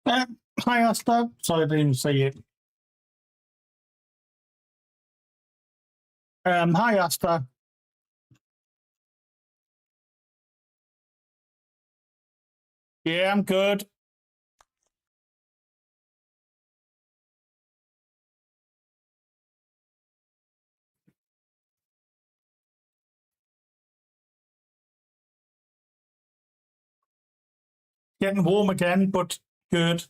Hi, Asta. Sorry, I didn't even see it. Hi, Asta. Yeah, I'm good. Getting warm again, but good.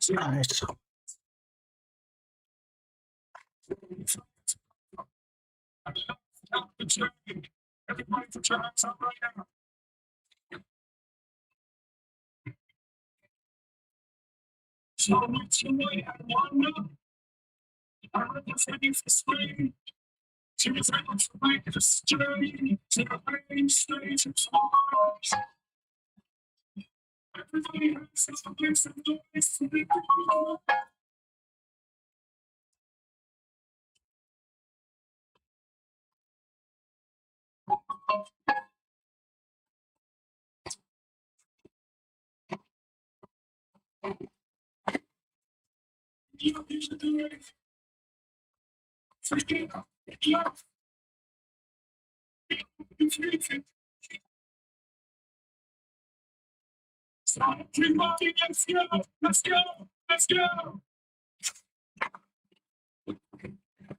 Right.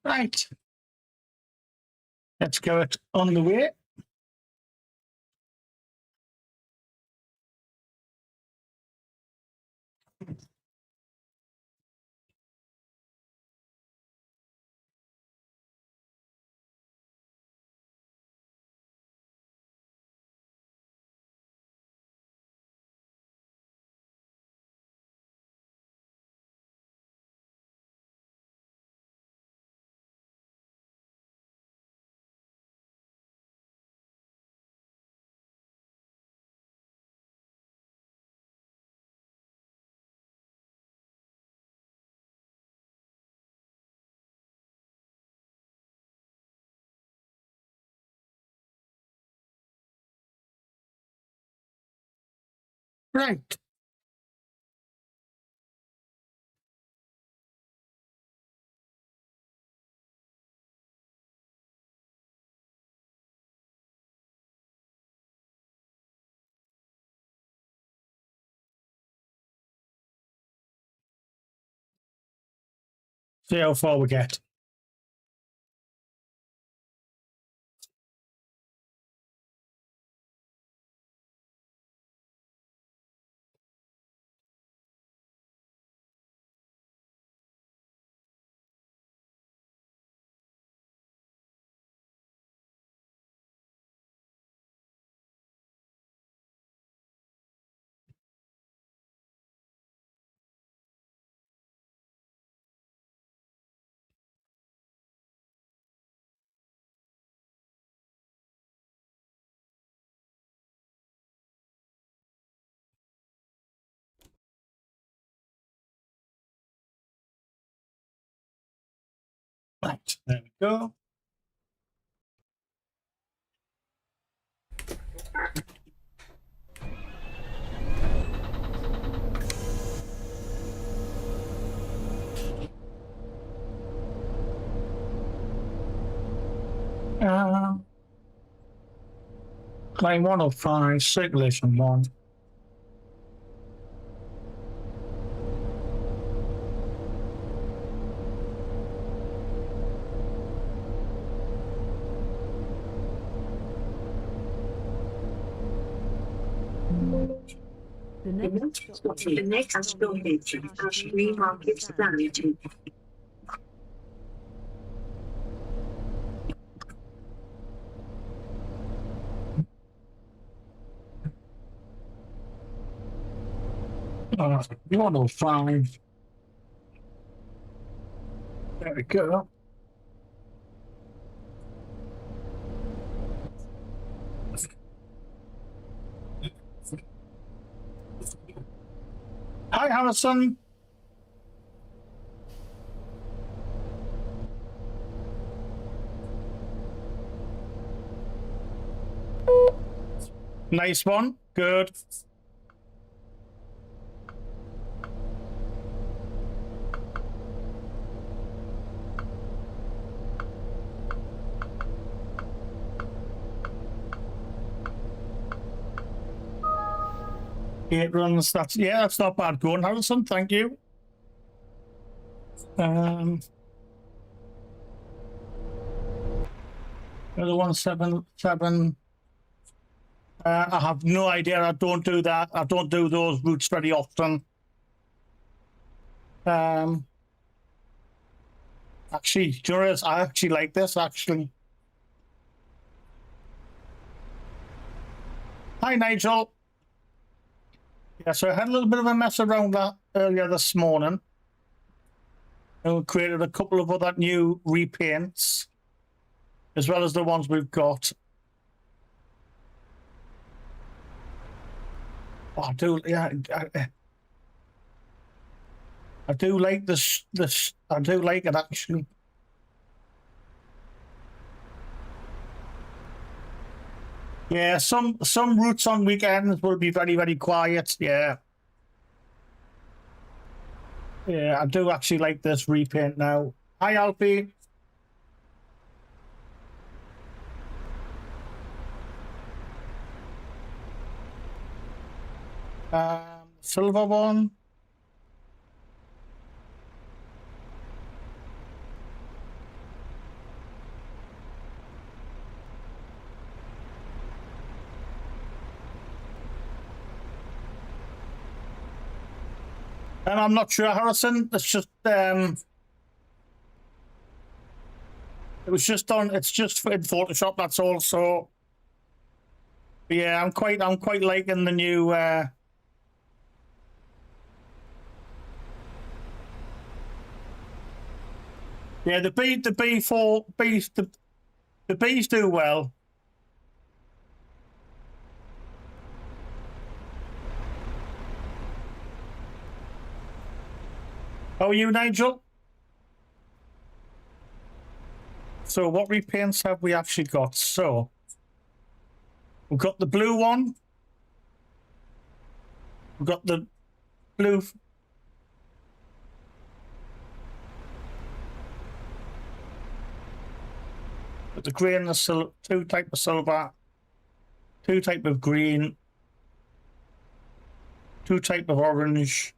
Right. Let's go it on the way. Right. See how far we get. Right, there we go. Line 105, circulation 1. The next stop is Newmarket Station. Uh, 105. There we go. Hi, Harrison. Nice one. Good. Eight runs. That's not bad going, Harrison. Thank you. Another 177. I have no idea. I don't do that. I don't do those routes very often. Actually, do you know what, I actually like this, actually. Hi, Nigel. Yeah, so I had a little bit of a mess around that earlier this morning. And we created a couple of other new repaints, as well as the ones we've got. Oh, I do, yeah. I do like this. I do like it, actually. Yeah, some routes on weekends will be very, very quiet. Yeah. Yeah, I do actually like this repaint now. Hi, Alfie. Silver one. And I'm not sure, Harrison. It's just it was just on. It's just in Photoshop. That's all. So yeah, I'm quite liking the new. Yeah, the Bs do well. How are you, Nigel? So what repaints have we actually got? So we've got the blue one. We've got the blue. But the grey and the silver, two type of silver, two type of green, two type of orange.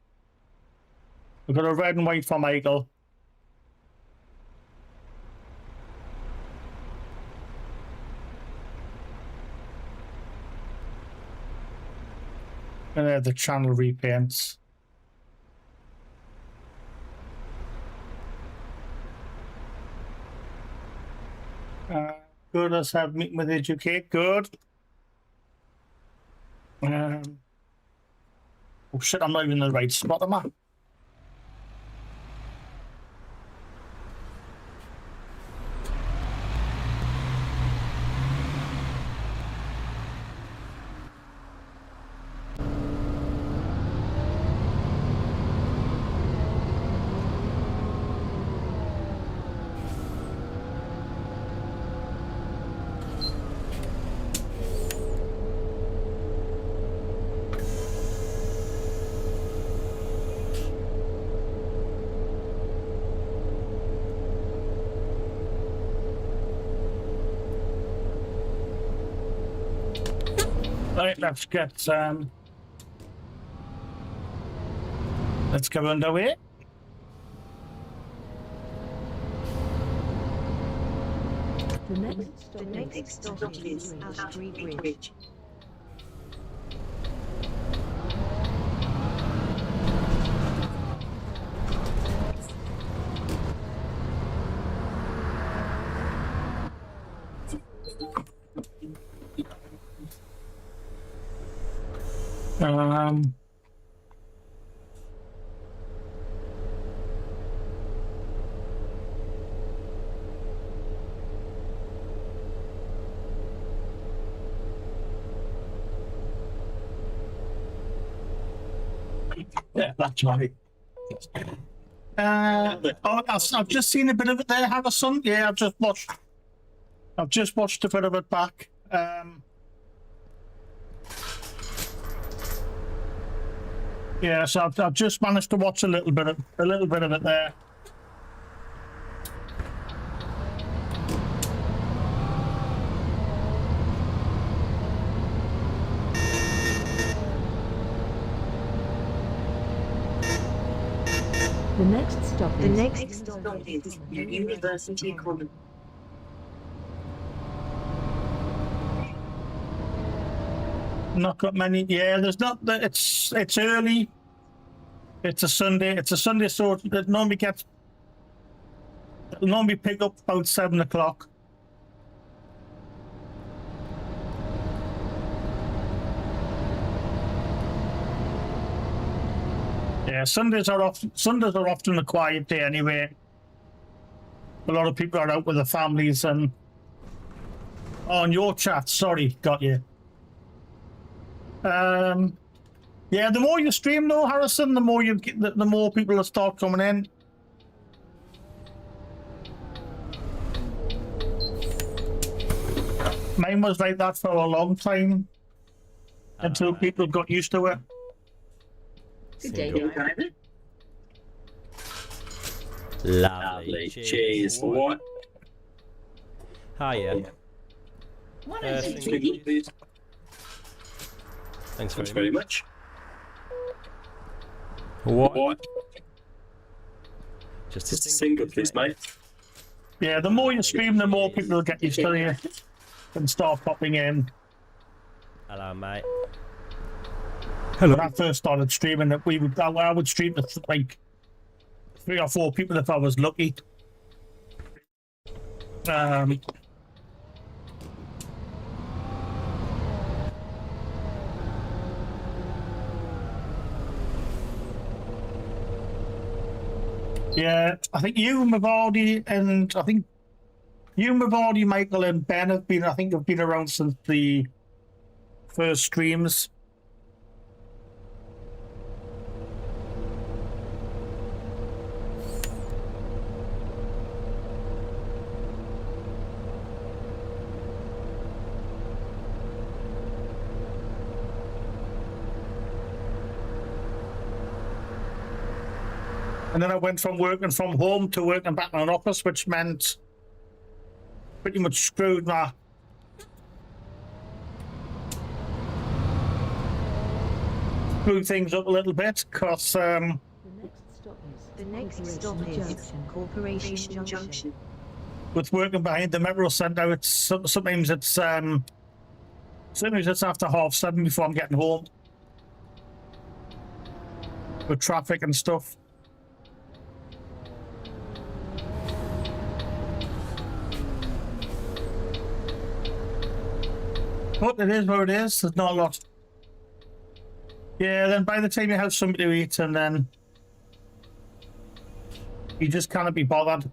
We've got a red and white for Michael. And the channel repaints. Good, let's have meeting with Educate. Good. Oh shit, I'm not even in the right spot, am I? let's get underway. The next stop is Ashbury Bridge. Yeah, that's right. I've just seen a bit of it there, Harrison. Yeah, I've just watched a bit of it back. Yeah, so I've just managed to watch a little bit of it there. The next stop is University Common. Not got many. Yeah, there's not. It's early. It's a Sunday. So it normally pick up about 7 o'clock. Yeah, Sundays are often a quiet day anyway. A lot of people are out with their families and on your chat. Sorry, got you. Yeah, the more you stream though, Harrison, the more you get, the more people will start coming in. Mine was like that for a long time until people got used to it. Good day, driver. Lovely. Cheers. For what? Hiya. What is it? Please. Thanks very much. What? Just a single, please, mate. Yeah, the more you stream, the more people will get used to you and start popping in. Hello, mate. Hello. When I first started streaming, I would stream to like 3 or 4 people if I was lucky. Yeah, I think you, Mavardi, and I think you, Mavardi, Michael, and Ben have been around since the first streams. And then I went from working from home to working back in an office, which meant pretty much screwed things up a little bit, because The next stop is Corporation Junction. with working behind the metro centre, it's sometimes it's after 7:30 before I'm getting home with traffic and stuff. But it is what it is. There's not a lot. Yeah, then by the time you have something to eat, and then you just can't be bothered.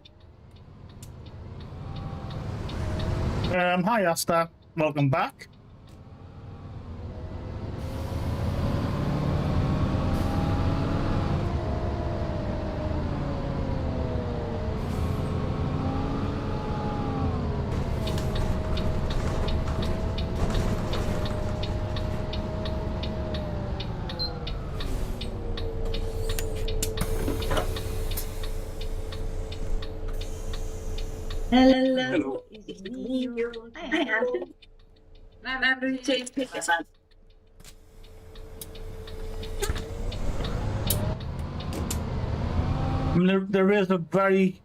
Hi, Asta. Welcome back. Hello. I have to take pictures. mean, there's a very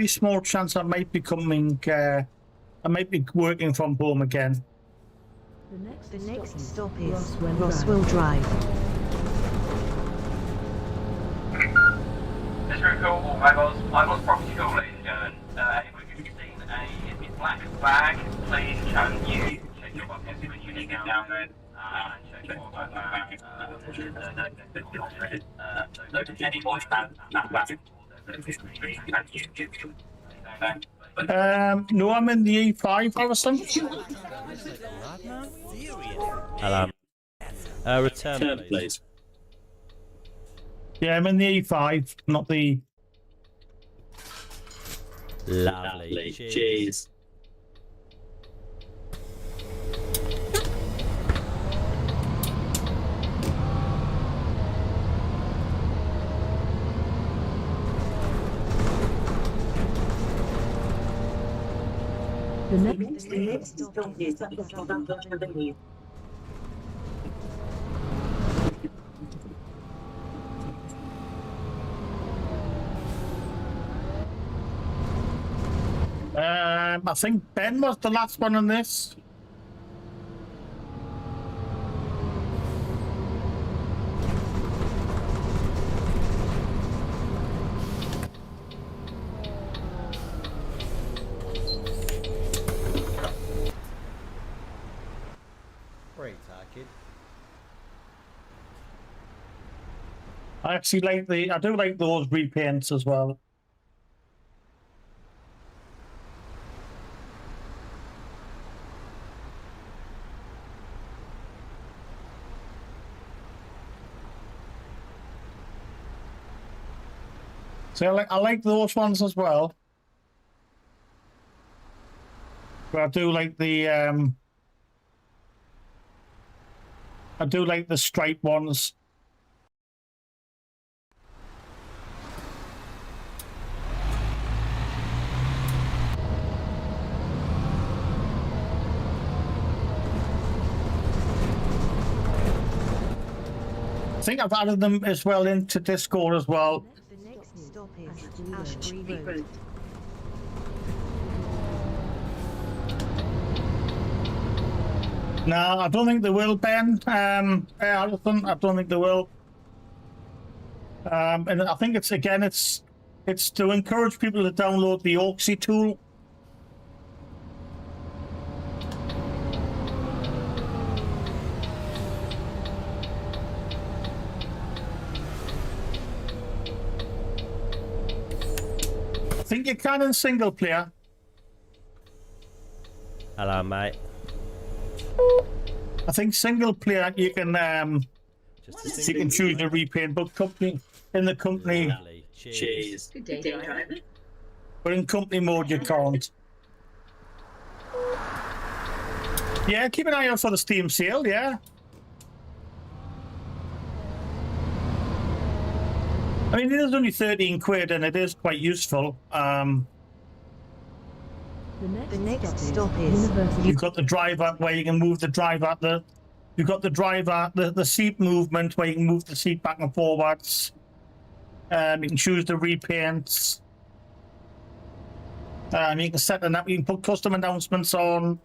small chance I might be coming. I might be working from home again. The next stop is Roswell Drive. This route call, all Michael's property call, ladies and gentlemen. If you've seen a black bag, please can you check your buckets when you get down there and check your bag. Any boys have that bag? No, I'm in the E5, Harrison. Hello. Return, please. Yeah, I'm in the E5, not the. Lovely. Cheers. The next stop is I think Ben was the last one on this. Great, kid. I actually like I do like those repaints as well. So I like those ones as well. But I do like the stripe ones. I think I've added them as well into Discord as well. the next stop is Ashbury Road. No, I don't think they will, Ben. Alison, I don't think they will. And I think it's to encourage people to download the OMSI tool. I think you can in single player. Hello, mate. I think single player you can choose a repaint, but in the company, Lovely. Cheers. Good day, driver. but in company mode you can't. Yeah, keep an eye out for the Steam sale. Yeah. I mean, it is only 13 quid, and it is quite useful. The next stop is You've got the driver where you can move the driver. You've got the driver, the seat movement where you can move the seat back and forwards. You can choose the repaints. You can set them up. You can put custom announcements on.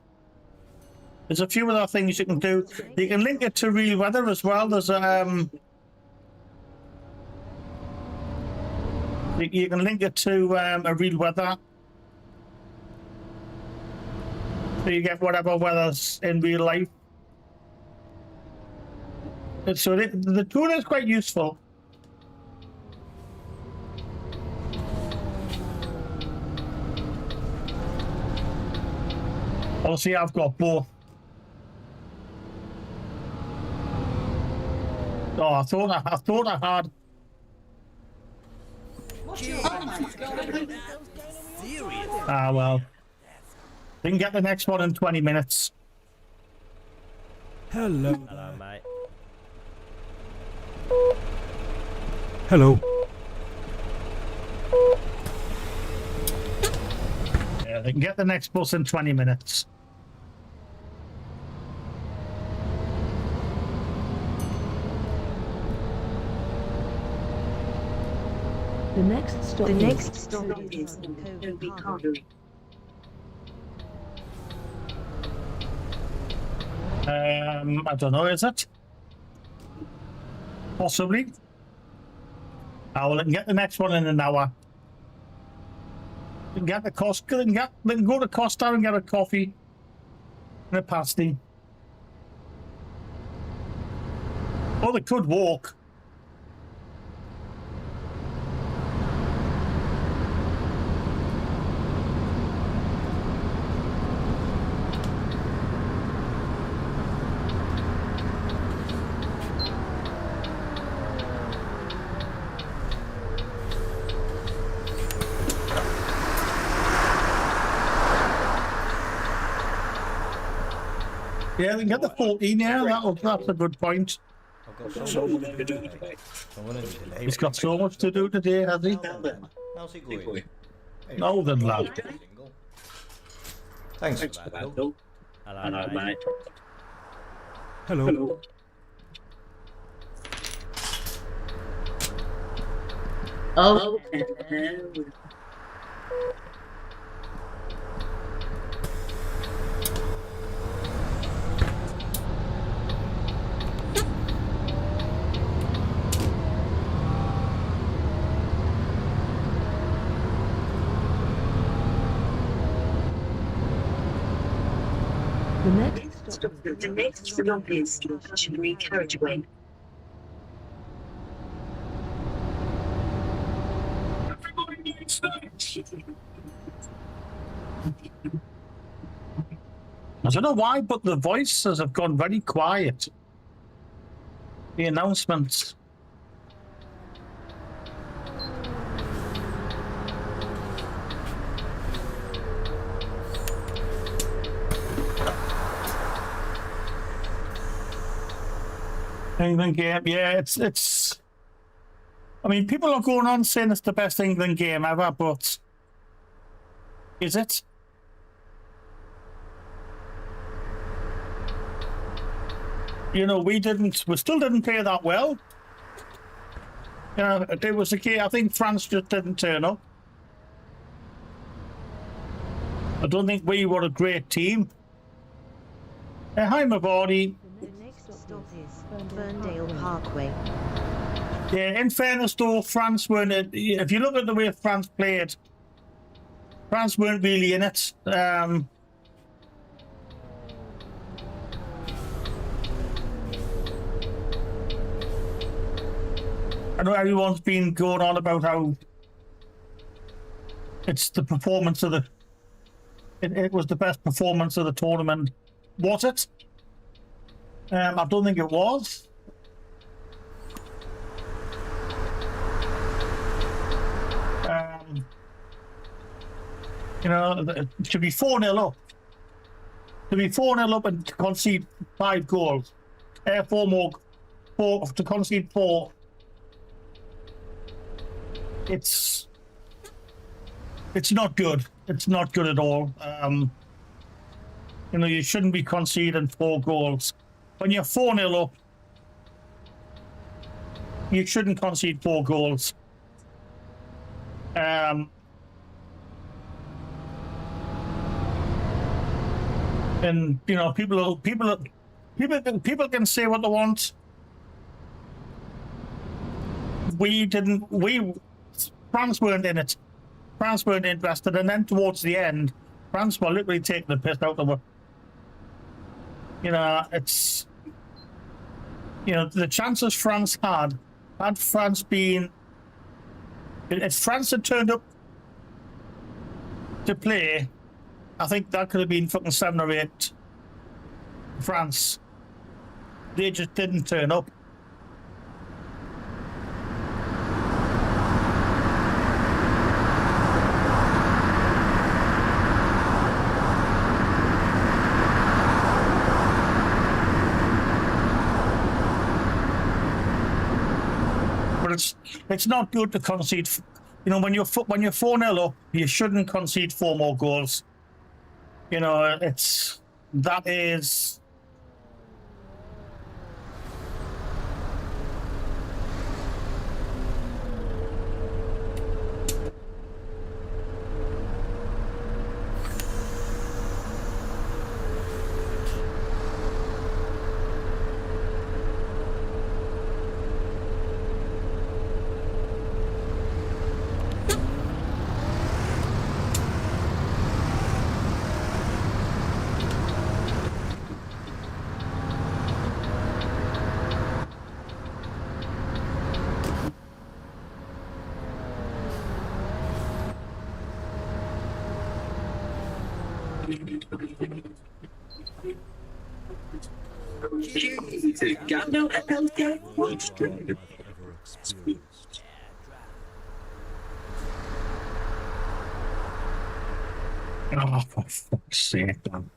There's a few other things you can do. You can link it to real weather as well. There's you can link it to a real weather. So you get whatever weather's in real life. So the tool is quite useful. Obviously, I've got both. Oh, I thought I had. Ah, well. We can get the next one in 20 minutes. Hello. Hello, mate. Hello. Yeah, they can get the next bus in 20 minutes. The next stop is Toby Cargo. I don't know, is it? Possibly. I will get the next one in an hour. We can get the Costco, we can go to Costa and get a coffee and a pasty. Or they could walk. Yeah, we can get the 14 now. That's a good point. I've got so much to do today. I'm gonna delay. He's got so much to do today, has he? How's it going? No, then, lad. Single. Thanks for that, Bill. Hello, mate. Hello. Oh, the next stop is Luxury Carriageway. I don't know why, but the voices have gone very quiet. The announcements. England game, yeah, it's. I mean, people are going on saying it's the best England game ever, but is it? You know, we still didn't play that well. You know, there was a game. I think France just didn't turn up. I don't think we were a great team. Hi, my body. The next stop is Ferndale Parkway. Yeah, in fairness though, France weren't. If you look at the way France played, France weren't really in it. I know everyone's been going on about how it's the performance of the. It was the best performance of the tournament. Was it? I don't think it was. You know, it should be 4-0 up. To be 4-0 up and to concede 5 goals. To concede 4. It's not good. It's not good at all. You know, you shouldn't be conceding 4 goals. When you're 4-0 up, you shouldn't concede 4 goals. And you know, people can say what they want. France weren't in it. France weren't interested, and then towards the end, France were literally taking the piss out of it. You know, it's, you know, the chances France had France been, if France had turned up to play, I think that could have been fucking 7 or 8. France. They just didn't turn up. But it's not good to concede. You know, when you're 4-0 up, you shouldn't concede 4 more goals. You know, that is. Oh, for fuck's sake, man.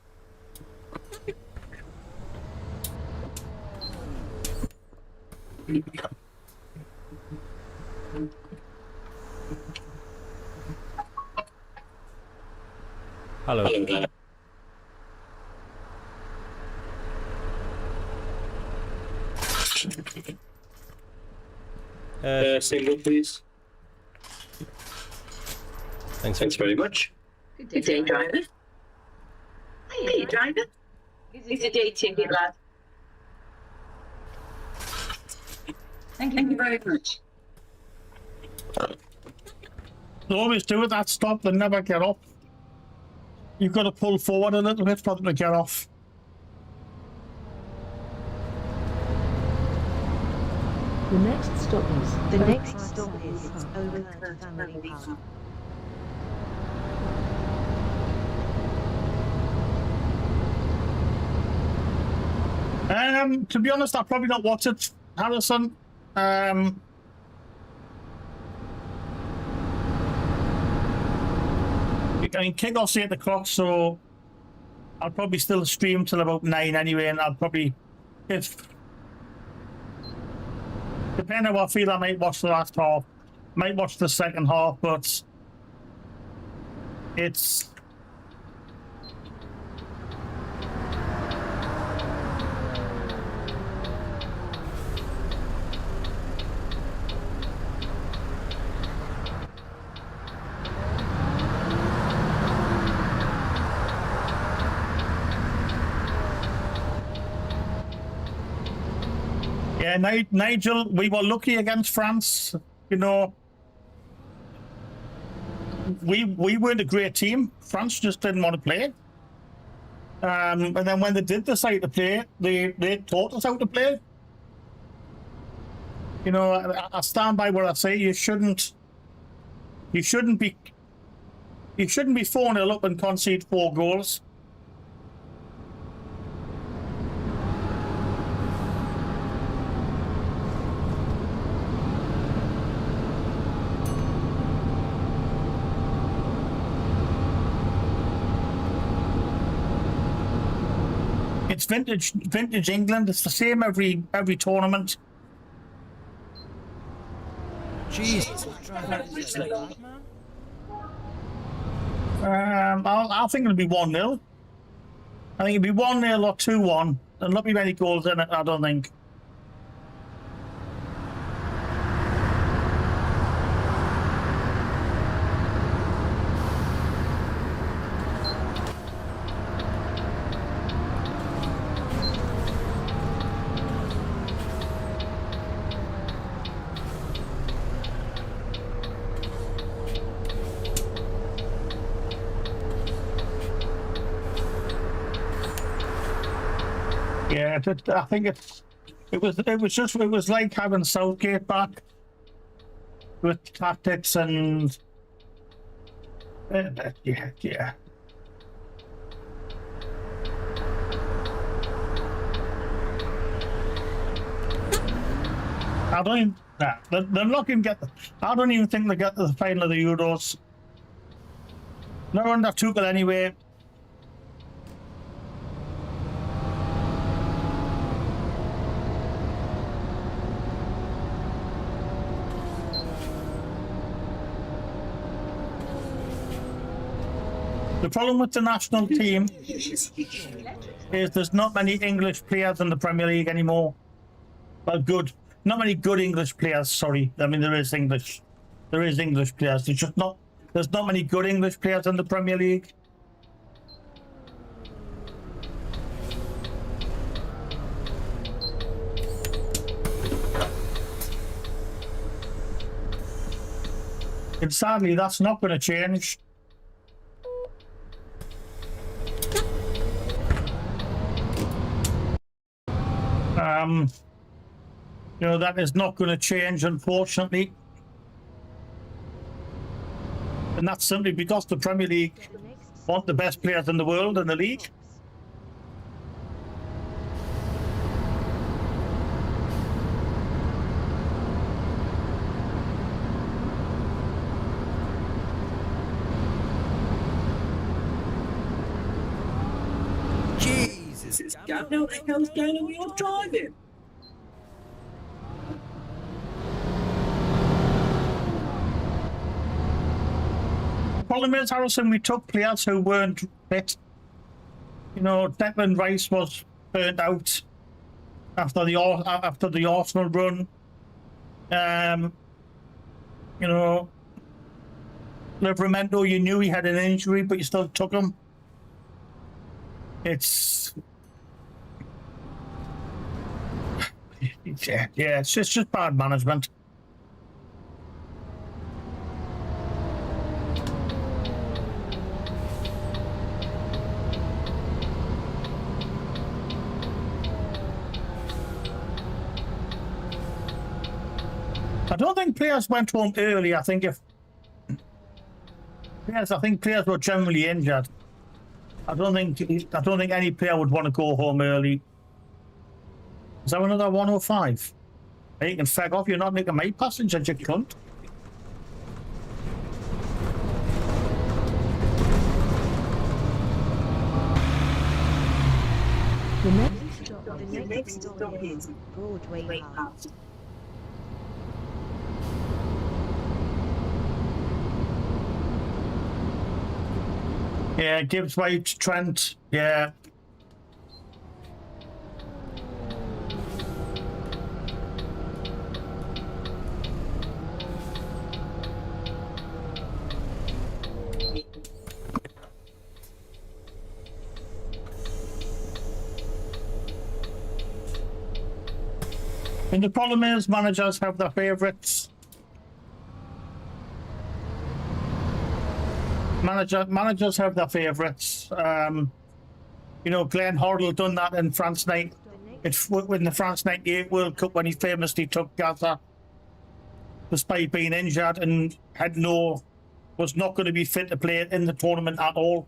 Hello. Single, please. Thanks very much. Good day, driver. Hey, driver. It's a day ticket, lad. Thank you very much. They always do it, that stop, they never get off. You've got to pull forward a little bit for them to get off. The next stop is Overland Family Park. To be honest, I'll probably not watch it, Harrison. I mean, kickoff's 8 o'clock, so I'll probably still stream till about 9 anyway, and I'll probably, if depending on what I feel, I might watch the last half, might watch the second half, but it's yeah, Nigel, we were lucky against France. You know, we weren't a great team. France just didn't want to play. And then when they did decide to play, they taught us how to play. You know, I stand by what I say. You shouldn't be 4-0 up and concede 4 goals. It's vintage England. It's the same every tournament. Jesus, I think it'll be 1-0. I think it'll be 1-0 or 2-1. There'll not be many goals in it, I don't think. Yeah, I think it was like having Southgate back with tactics and yeah. I don't even. Nah, they're not going to get. I don't even think they get to the final of the Euros. They're under Tuchel anyway. The problem with the national team is there's not many English players in the Premier League anymore. Well, not many good English players, sorry. I mean, there is English players. There's not many good English players in the Premier League. And sadly, that's not going to change. You know, that is not going to change, unfortunately. And that's simply because the Premier League want the best players in the world in the league. Jesus, God, no, what the hell's going on with your driving? The problem is, Harrison, we took players who weren't fit. You know, Declan Rice was burnt out after the Arsenal run. You know, Livramento, you knew he had an injury, but you still took him. It's just bad management. I don't think players went home early. I think players were generally injured. I don't think any player would want to go home early. Is that another 105? Hey, you can fag off. You're not making my passenger, you cunt. The next stop is Broadway House. Yeah, Gibbs White, Trent, yeah. And the problem is managers have their favourites. Managers have their favourites. You know, Glenn Hoddle done that in France in the France 98 World Cup when he famously took Gaza despite being injured and was not going to be fit to play in the tournament at all,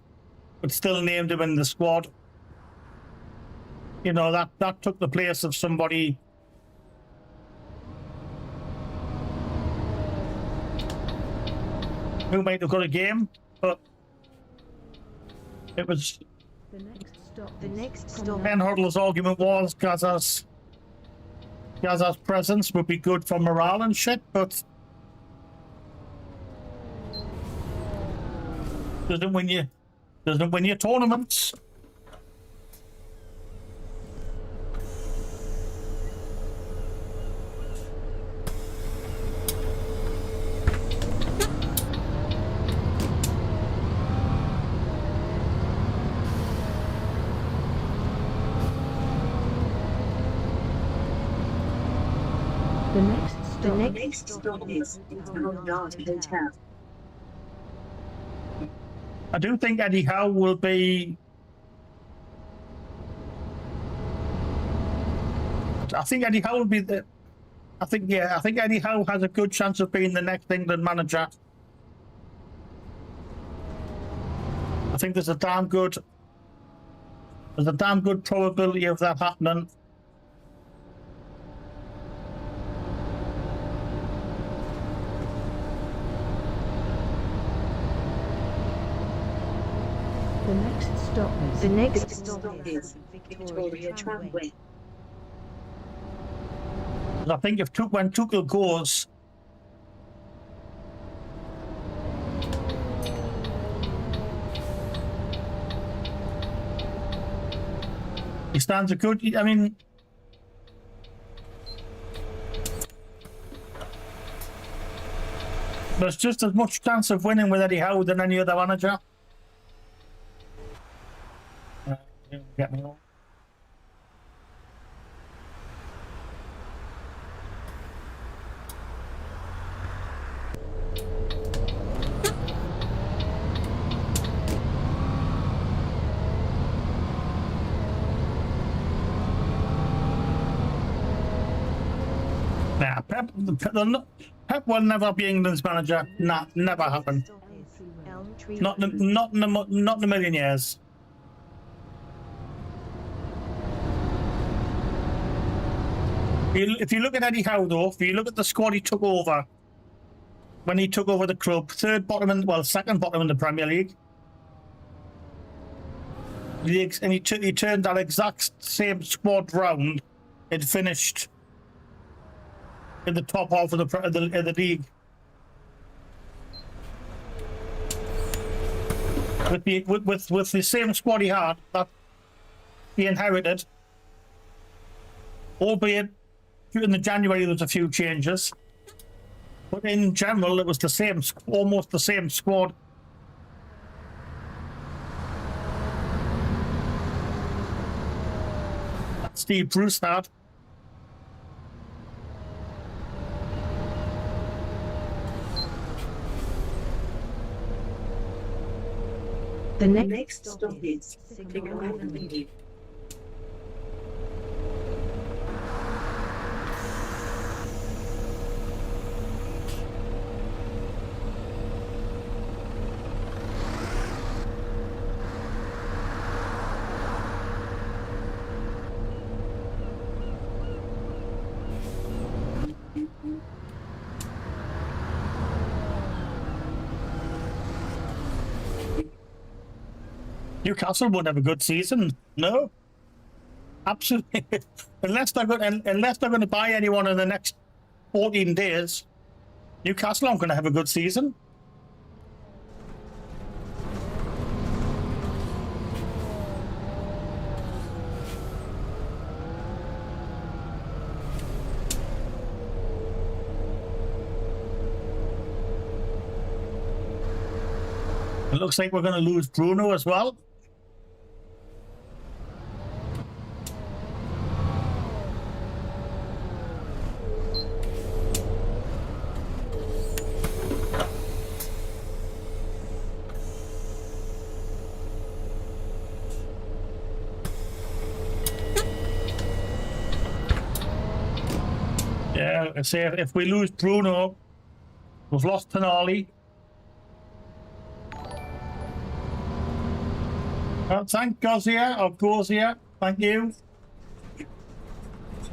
but still named him in the squad. You know, that took the place of somebody who might have got a game, but it was. The next stop. Ben Hurdle's argument was Gaza's presence would be good for morale and shit, but doesn't win you tournaments. The next stop is Polygon Hotel. I do think Eddie Howe will be. I think Eddie Howe will be the. I think Eddie Howe has a good chance of being the next England manager. I think there's a damn good probability of that happening. The next stop is Victoria Travel. I think when Tuchel goes, he stands a good. I mean, there's just as much chance of winning with Eddie Howe than any other manager. Get me on. Nah, Pep will never be England's manager. Nah, never happen. Elm tree. Not in a million years. If you look at Eddie Howe, though, if you look at the squad he took over when he took over the club, second bottom in the Premier League, and he turned that exact same squad round and finished in the top half of the league. With the same squad he had that he inherited, albeit in the January there was a few changes, but in general it was the same, almost the same squad. That Steve Bruce had. The next stop is Signal Avenue. Newcastle won't have a good season. No, absolutely. unless they're going to buy anyone in the next 14 days, Newcastle aren't going to have a good season. It looks like we're going to lose Bruno as well. Yeah, I say if we lose Bruno, we've lost Tonali. Thank Gozia or Gozia. Thank you.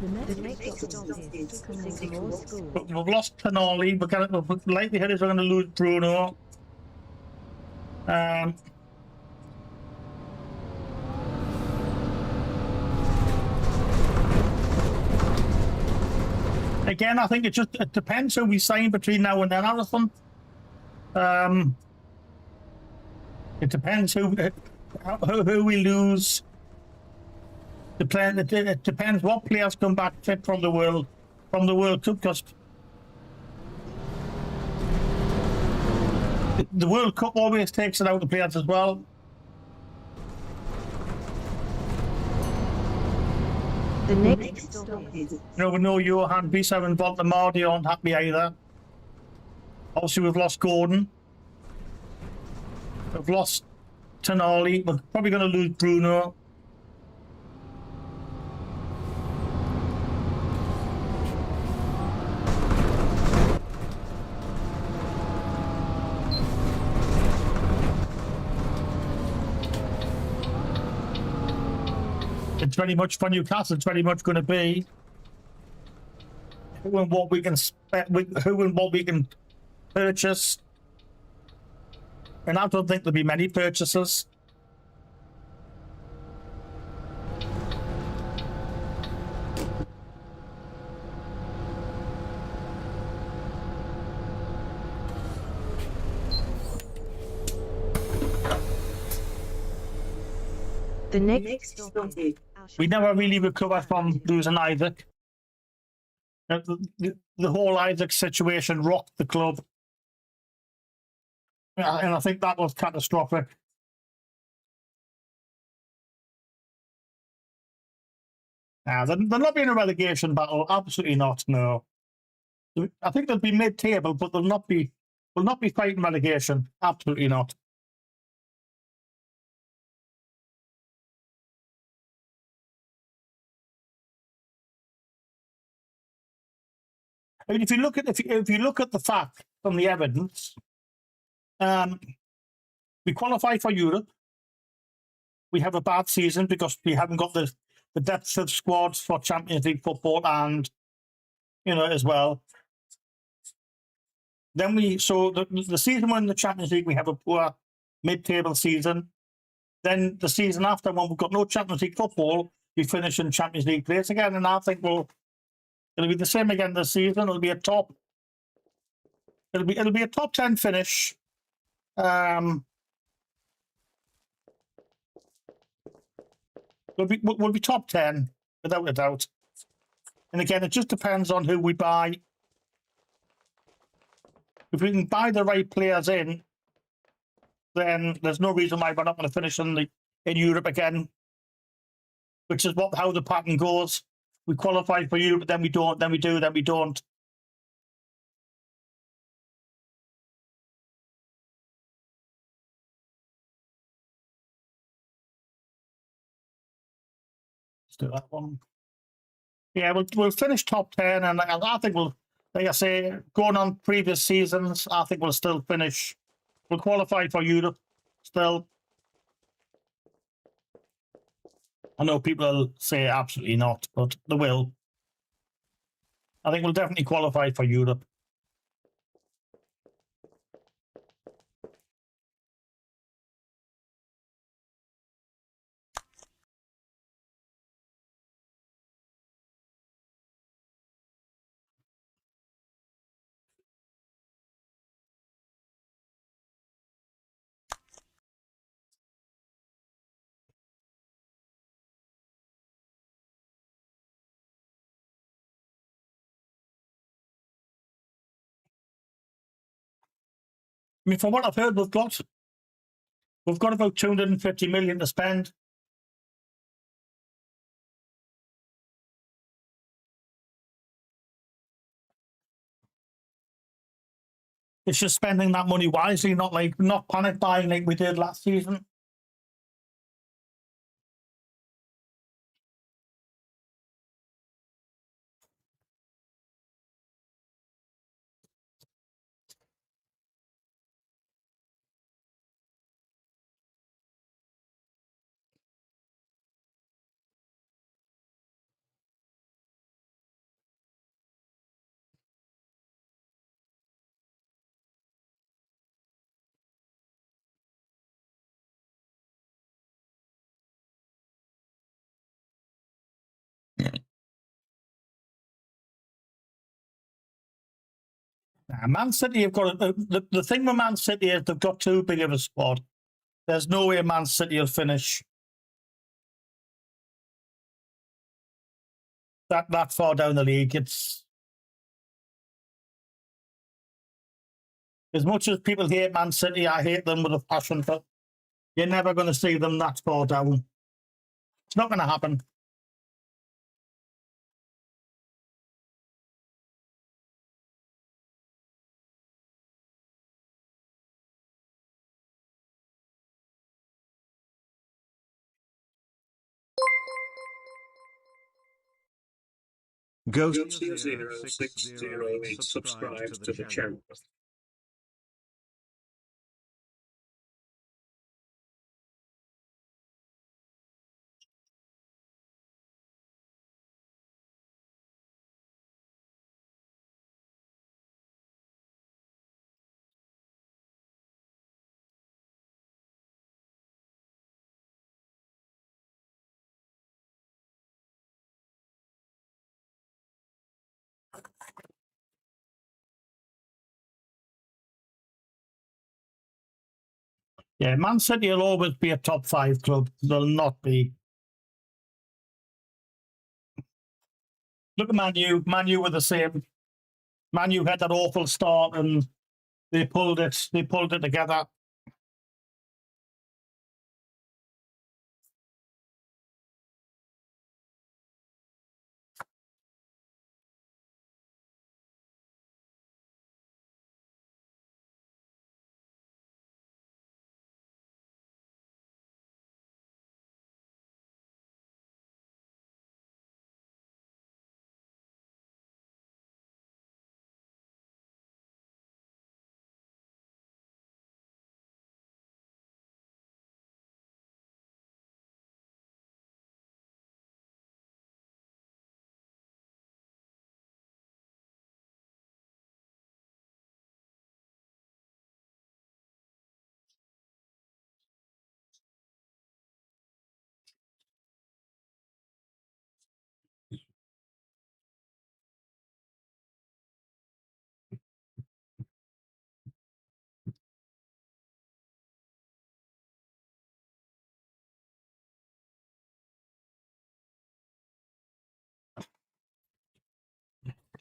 The next stop is Signal School. But we've lost Tonali. The likelihood is we're going to lose Bruno. Again, I think it depends who we sign between now and then, Alison. It depends who we lose. It depends what players come back fit from the World Cup, because the World Cup always takes it out of players as well. The next stop is We know Johan Bisa and Voltamardi aren't happy either. Obviously, we've lost Gordon. We've lost Tonali. We're probably going to lose Bruno. It's very much for Newcastle. It's very much going to be who and what we can purchase. And I don't think there'll be many purchases. the next stop is We never really recovered from losing Isaac. The whole Isaac situation rocked the club. And I think that was catastrophic. There'll not be in a relegation battle. Absolutely not. No. I think they'll be mid-table, but they'll not be fighting relegation. Absolutely not. I mean, if you look at the fact from the evidence, we qualify for Europe. We have a bad season because we haven't got the depth of squads for Champions League football and, as well. Then the season when the Champions League, we have a poor mid-table season. Then the season after, when we've got no Champions League football, we finish in Champions League place again. And I think it'll be the same again this season. It'll be a top 10 finish. We'll be top 10 without a doubt. And again, it just depends on who we buy. If we can buy the right players in, then there's no reason why we're not going to finish in Europe again, which is how the pattern goes. We qualify for Europe, then we don't, then we do, then we don't. Let's do that one. Yeah, we'll finish top 10, and I think we'll, like I say, going on previous seasons, I think we'll still finish. We'll qualify for Europe still. I know people will say absolutely not, but they will. I think we'll definitely qualify for Europe. I mean, from what I've heard, we've got about 250 million to spend. It's just spending that money wisely, not panic buying like we did last season. Man City have got the thing with Man City is they've got too big of a squad. There's no way Man City will finish that far down the league. It's as much as people hate Man City, I hate them with a passion, but you're never going to see them that far down. It's not going to happen. Ghost0608 subscribes to the channel. Yeah, Man City will always be a top 5 club. They'll not be. Look at Man U. Man U were the same. Man U had that awful start and they pulled it. They pulled it together.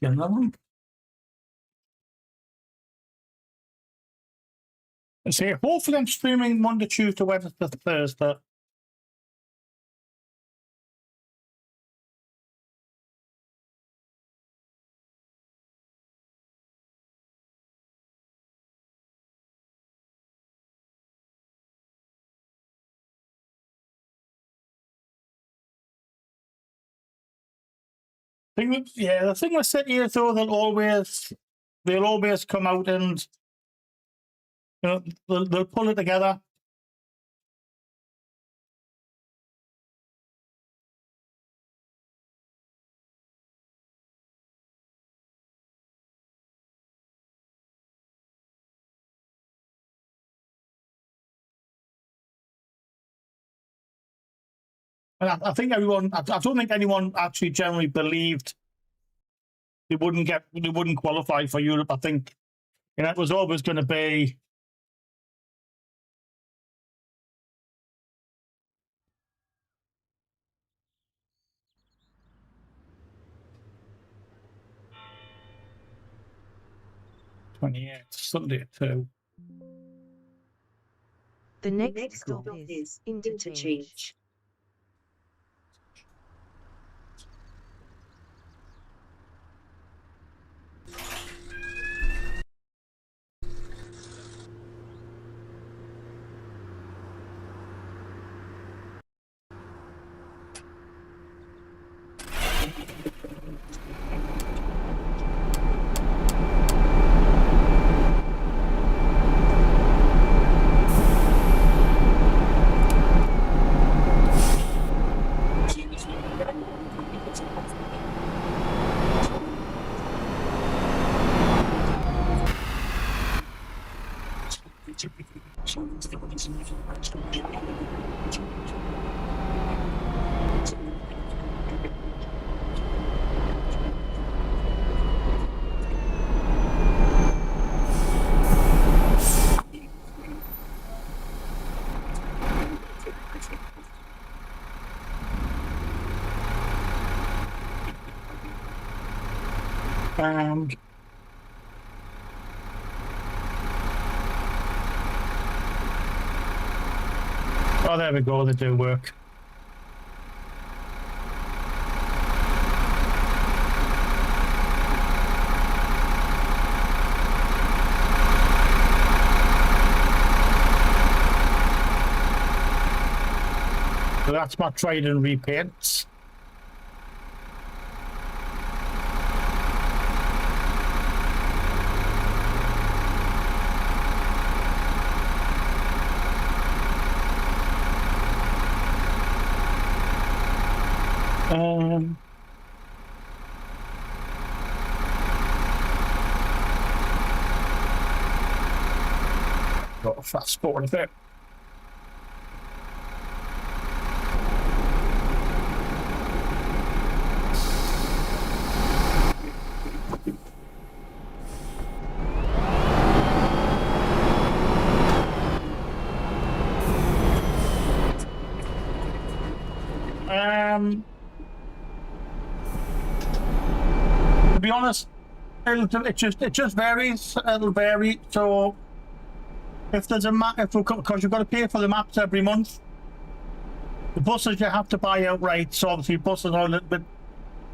Get another one. And say, hopefully I'm streaming Monday, Tuesday, Wednesday, Thursday. Yeah, the thing with City is though they'll always come out and they'll pull it together. And I think everyone, I don't think anyone actually generally believed they wouldn't qualify for Europe. I think, it was always going to be. Sunday at 2. The next stop is interchange. Oh, there we go. They do work. So that's my trade and repaints. Got a fast forward a bit. To be honest, it just varies. It'll vary. So if there's a map, because you've got to pay for the maps every month, the buses you have to buy outright. So obviously buses are a little bit.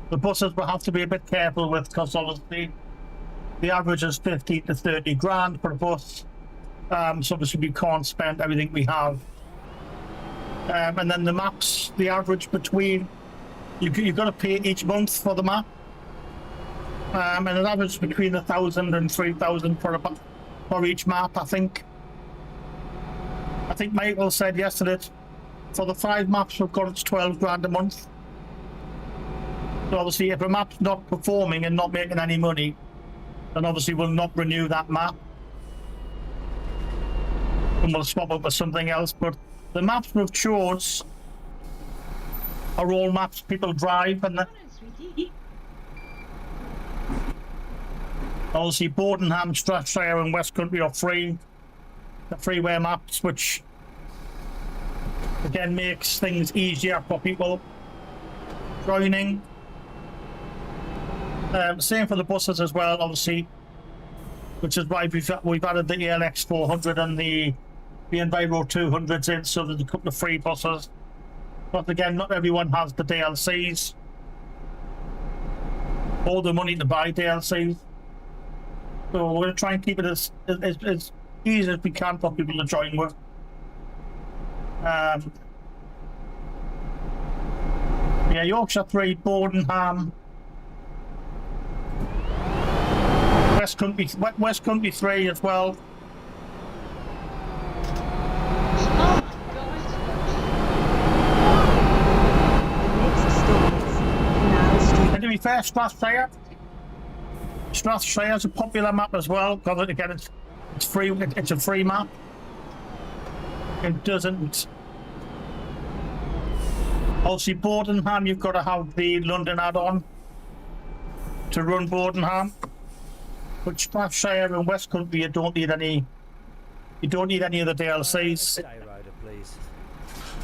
The buses will have to be a bit careful with, because obviously the average is 15 to 30 grand per bus. So obviously we can't spend everything we have. And then the maps, the average between, you've got to pay each month for the map. And an average between 1,000 and 3,000 for each map, I think. I think Michael said yesterday, for the 5 maps we've got, it's 12 grand a month. So obviously if a map's not performing and not making any money, then obviously we'll not renew that map. And we'll swap up with something else. But the maps we've chose are all maps people drive, and obviously Bordenham, Strathshire and West Country are free. The freeway maps, which again makes things easier for people joining. Same for the buses as well, obviously, which is why we've added the ALX 400 and the Enviro 200s in, so there's a couple of free buses. But again, not everyone has the DLCs or the money to buy DLCs. So we're going to try and keep it as easy as we can for people to join with. Yeah, Yorkshire 3, Bordenham, West Country 3 as well. And to be fair, Strathshire is a popular map as well, because again it's free. It's a free map. It doesn't. Obviously, Bordenham, you've got to have the London add-on to run Bordenham. But Strathshire and West Country, you don't need any. You don't need any of the DLCs.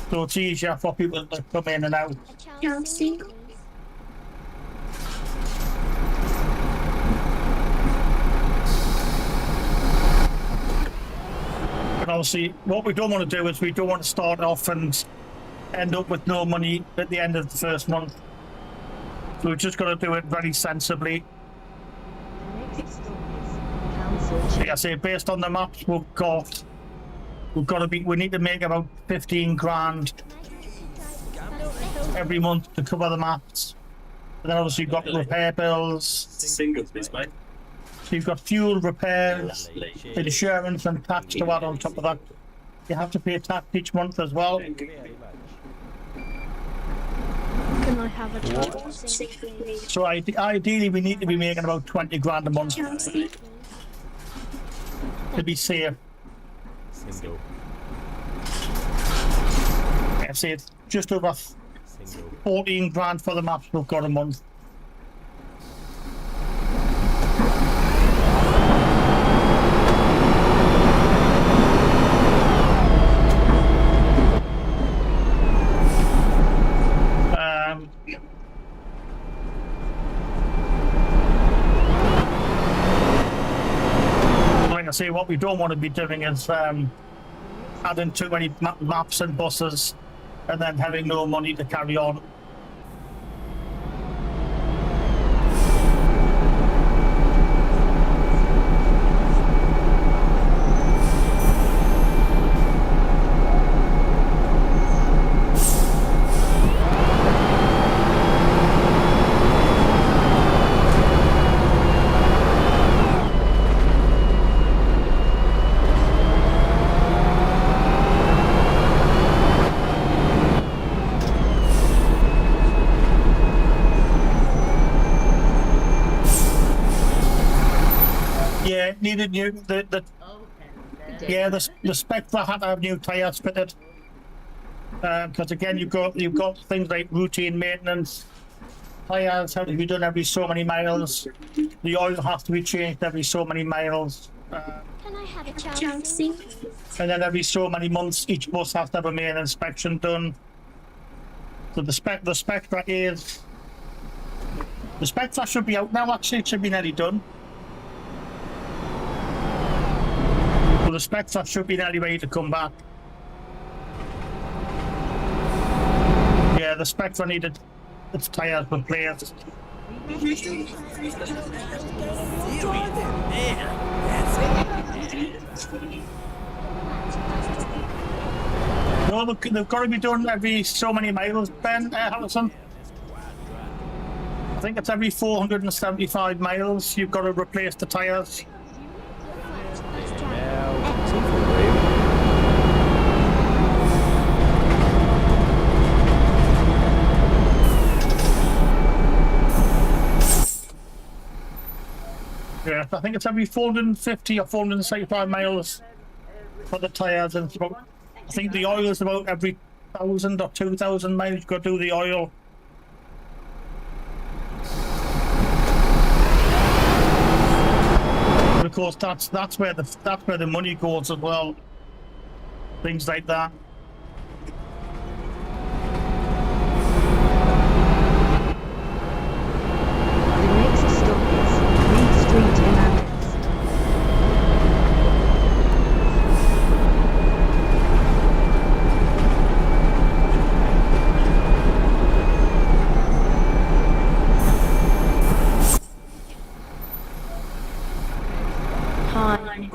So it's easier for people to come in and out. Chelsea. But obviously, what we don't want to do is we don't want to start off and end up with no money at the end of the first month. So we're just going to do it very sensibly. Like I say, based on the maps we need to make about 15 grand every month to cover the maps. And then obviously you've got repair bills. Single, please, mate. So you've got fuel, repairs, insurance and tax to add on top of that. You have to pay tax each month as well. Can I have a chance? So ideally we need to be making about 20 grand a month to be safe. Single. I'd say it's just over 14 grand for the maps we've got a month. Like I say, what we don't want to be doing is adding too many maps and buses and then having no money to carry on. Yeah, it needed new. The Spectra had to have new tyres fitted. Because again, you've got things like routine maintenance. Tyres have to be done every so many miles. The oil has to be changed every so many miles. Can I have a Chelsea? And then every so many months, each bus has to have a main inspection done. So the Spectra should be out now. Actually, it should be nearly done. So the Spectra should be nearly ready to come back. Yeah, the Spectra needed its tyres replaced. No, they've got to be done every so many miles, Ben Harrison. I think it's every 475 miles you've got to replace the tyres. Yeah, I think it's every 450 or 475 miles for the tyres, and it's about, I think the oil is about every 1,000 or 2,000 miles you've got to do the oil. And of course, that's where the money goes as well. Things like that. The next Like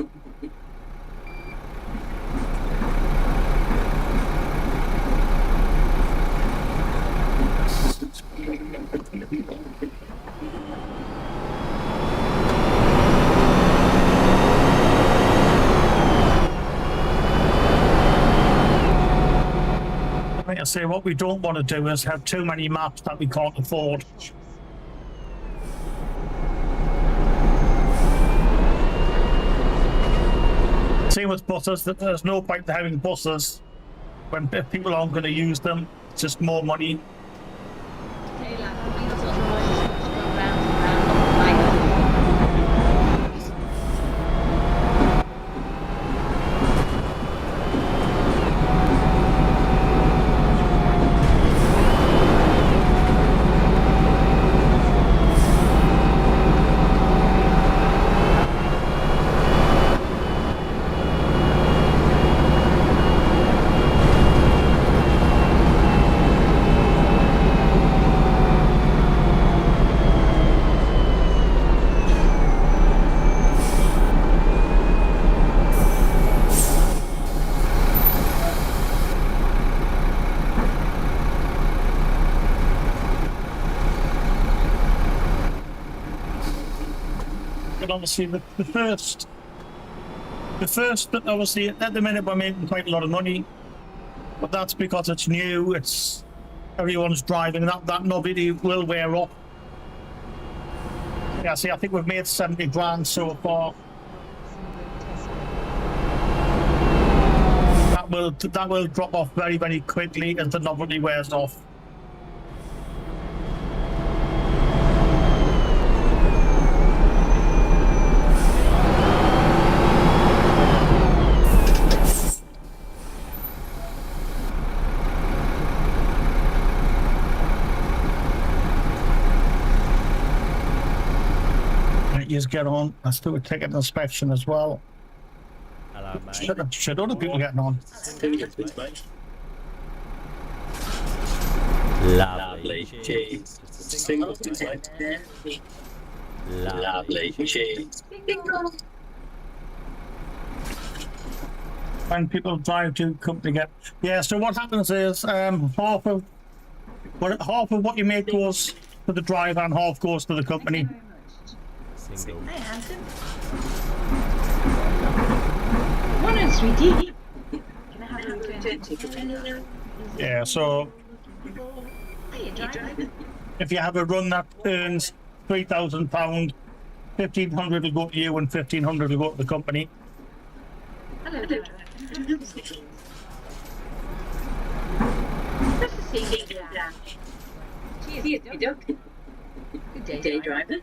I say, what we don't want to do is have too many maps that we can't afford. Same with buses, that there's no point in having buses when people aren't going to use them. It's just more money. But obviously the first bit, obviously at the minute we're making quite a lot of money, but that's because it's new, it's everyone's driving, that novelty will wear off. Yeah, see, I think we've made 70 grand so far. That will drop off very, very quickly as the novelty wears off. Just get on. Let's do a ticket inspection as well. Hello, mate. Should other people getting on? Lovely. Cheese. Single. Lovely. Cheese. When people drive to company get, yeah. So what happens is half of what you make goes to the driver and half goes to the company. Single. Hi, Anton. Morning, sweetie. Can I have a return ticket? Yeah. So Hiya, driver. if you have a run that earns £3,000, 1,500 will go to you and 1,500 will go to the company. Hello, driver. Nice to see you, Dan. Cheers, dog. Good day, driver.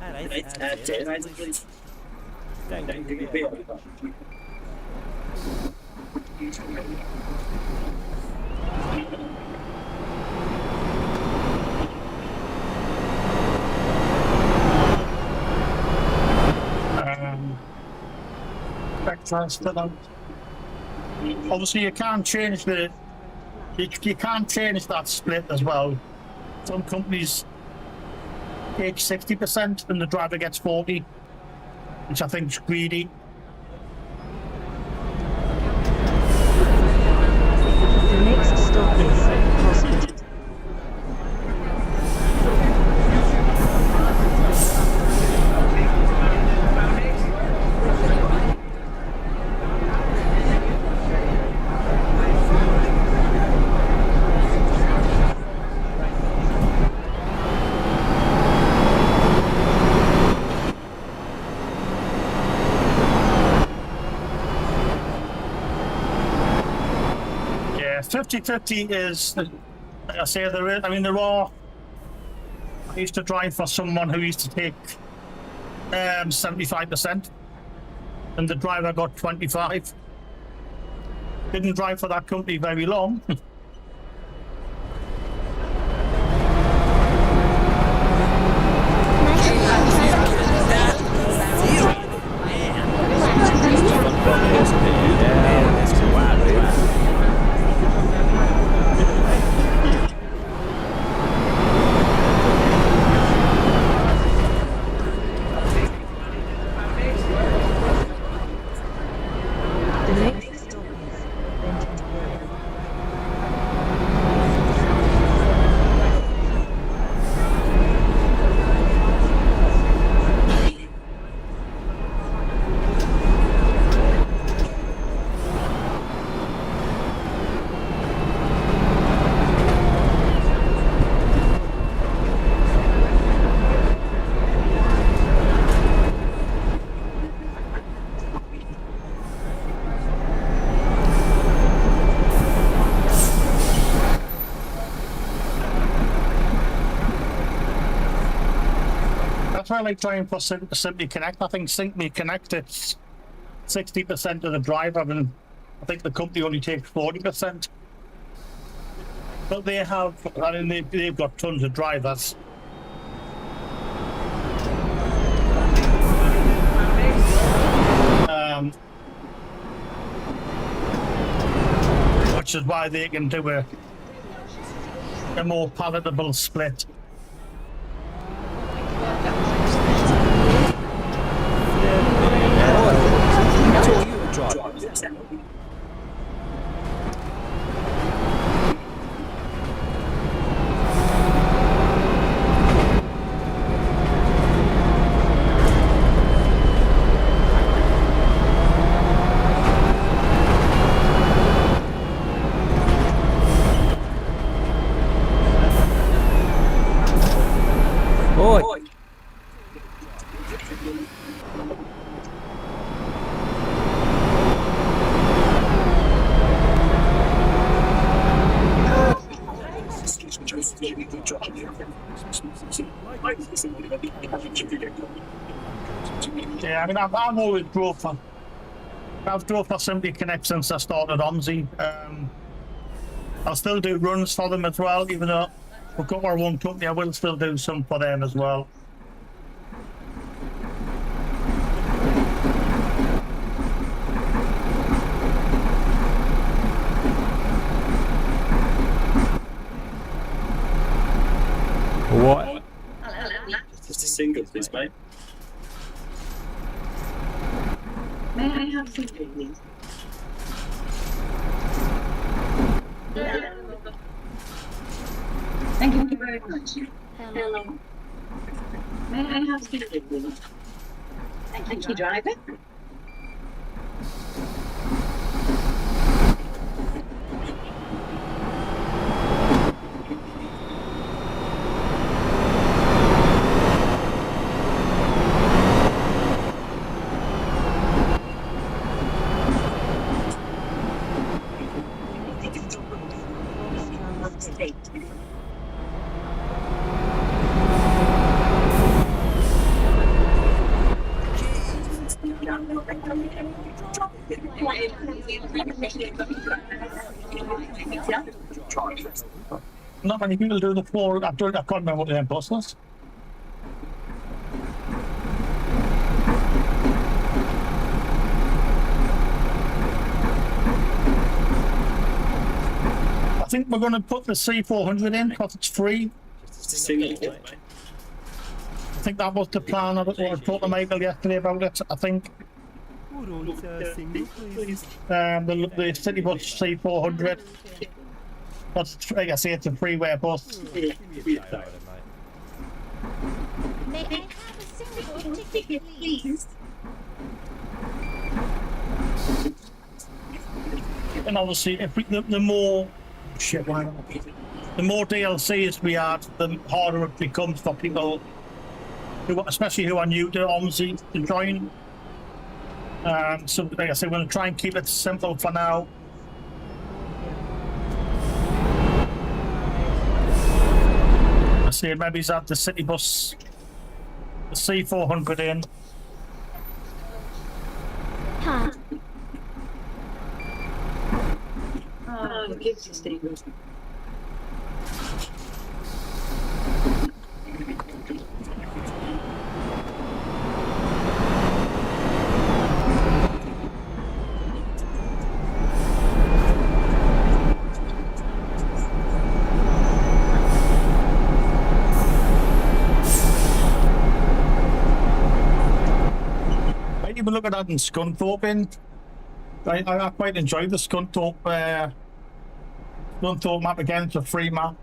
Hello, Ryzen, please. Thank you. Obviously, you can't change you can't change that split as well. Some companies take 60% and the driver gets 40, which I think is greedy. The next stop is hospital. Yeah, 50-50 is, like I say, there is. I mean, there are. I used to drive for someone who used to take 75%, and the driver got 25. Didn't drive for that company very long. I like trying for Simply Connect. I think Simply Connect, it's 60% of the drive. I mean, I think the company only takes 40%. But they have, I mean, they've got tons of drivers. Which is why they can do a more palatable split. Yeah, I mean, I've always drove for Simply Connect since I started OMSI. I'll still do runs for them as well, even though we've got our own company. I will still do some for them as well. What? Just a single, please, mate. May I have some please? Thank you very much. Hello. May I have some please? Thank you, driver. Not many people do the four. I can't remember what the end bus was. I think we're going to put the C400 in because it's free. Single, mate. I think that was the plan. I talked to Michael yesterday about it. I think the City Bus C400. That's, like I say, it's a freeware bus. May I have a single ticket, please? And obviously, if we, the more shit, why not? The more DLCs we add, the harder it becomes for people, who, especially who are new to OMSI, to join. So, like I say, we're going to try and keep it simple for now. I see maybe he's at the City Bus, the C400 in. Huh. Oh, gives you Stephen. Even look at that in Scunthorpe in. I quite enjoyed the Scunthorpe map again. It's a free map.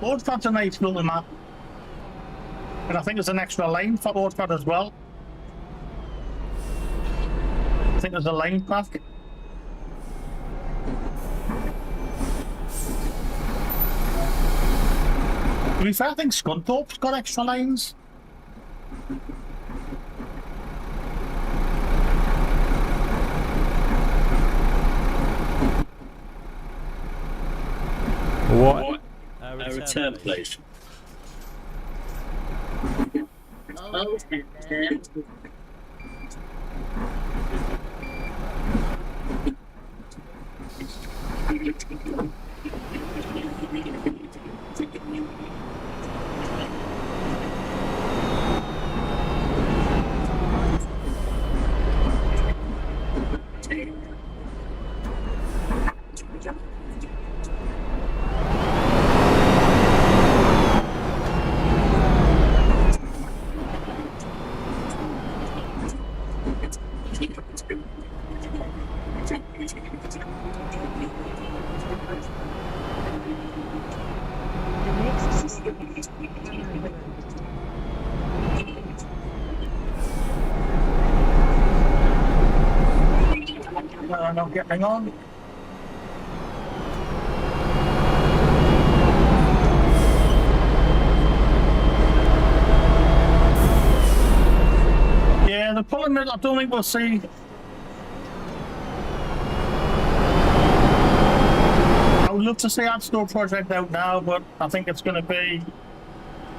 Roadford's a nice little map. And I think there's an extra lane for Roadford as well. I think there's a lane back. To be fair, I think Scunthorpe's got extra lines. What? Return, please. Oh, The next stop is Renown Road. I'm not getting on. Yeah, the problem is I don't think we'll see. I would love to see that store project out now, but I think it's going to be.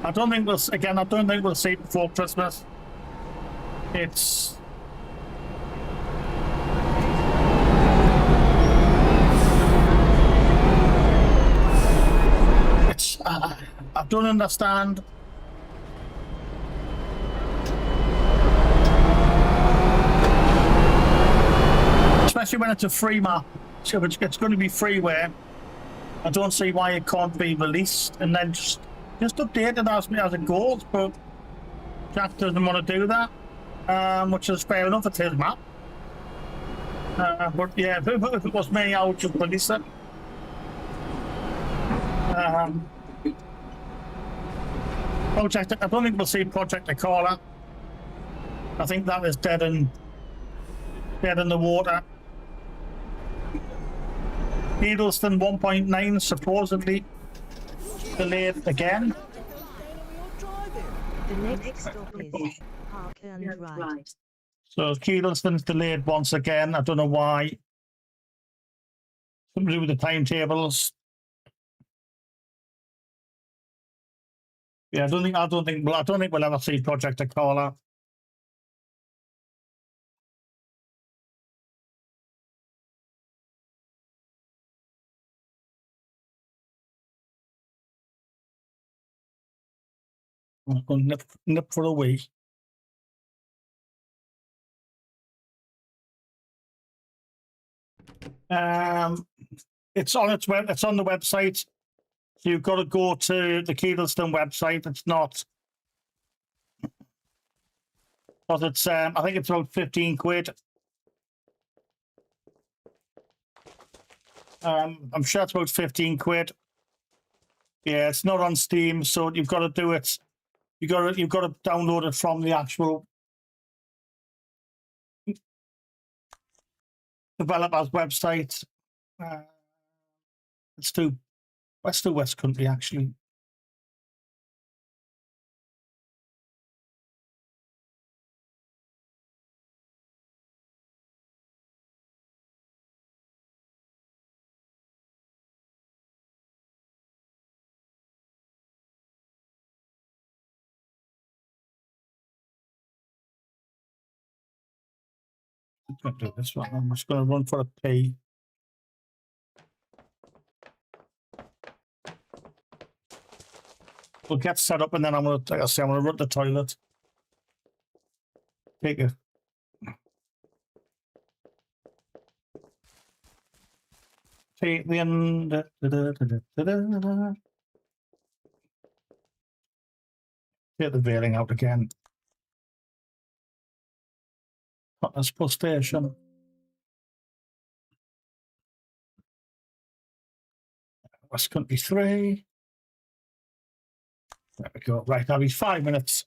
I don't think we'll. Again, I don't think we'll see it before Christmas. It's. I don't understand. Especially when it's a free map, so it's going to be freeware. I don't see why it can't be released and then just update it as it goes. But Jack doesn't want to do that, which is fair enough. It's his map. But yeah, if it was me, I would just release it. Project. I don't think we'll see Project Akala. I think that is dead in the water. Hiddleston 1.9 supposedly delayed again. The next stop is Park and Ride. So Hiddleston's delayed once again. I don't know why. Something to do with the timetables. Yeah, I don't think we'll ever see Project Akala. I'm going to nip for a wee. It's on its web. It's on the website. So you've got to go to the Keedleston website. It's not, because it's. I think it's about 15 quid. I'm sure it's about 15 quid. Yeah, it's not on Steam, so you've got to do it. You've got to download it from the actual developer's website. Let's do West Country actually. I'm going to do this one. I'm just going to run for a pee. We'll get set up and then I'm going to, like I say, I'm going to run to the toilet. Take it. Take the end. Take the veiling out again. Hotness plus station. West Country 3. There we go. Right, that'll be 5 minutes.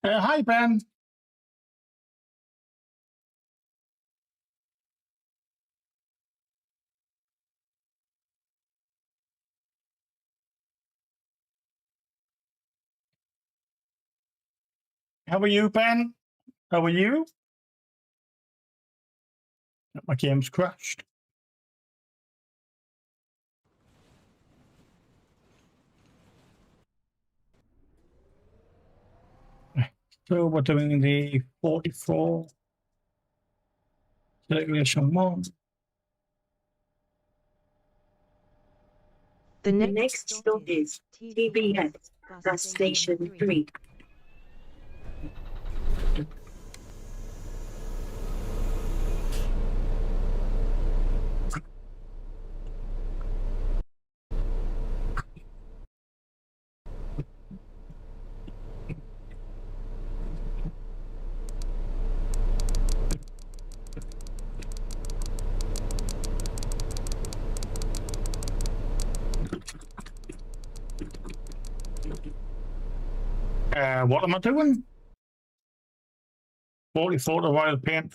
Hi, Ben. How are you, Ben? How are you? My game's crashed. So we're doing the 44 circulation 1. The The next next stop is TBS, bus station 3. What am I doing? 44 to Royal Paint.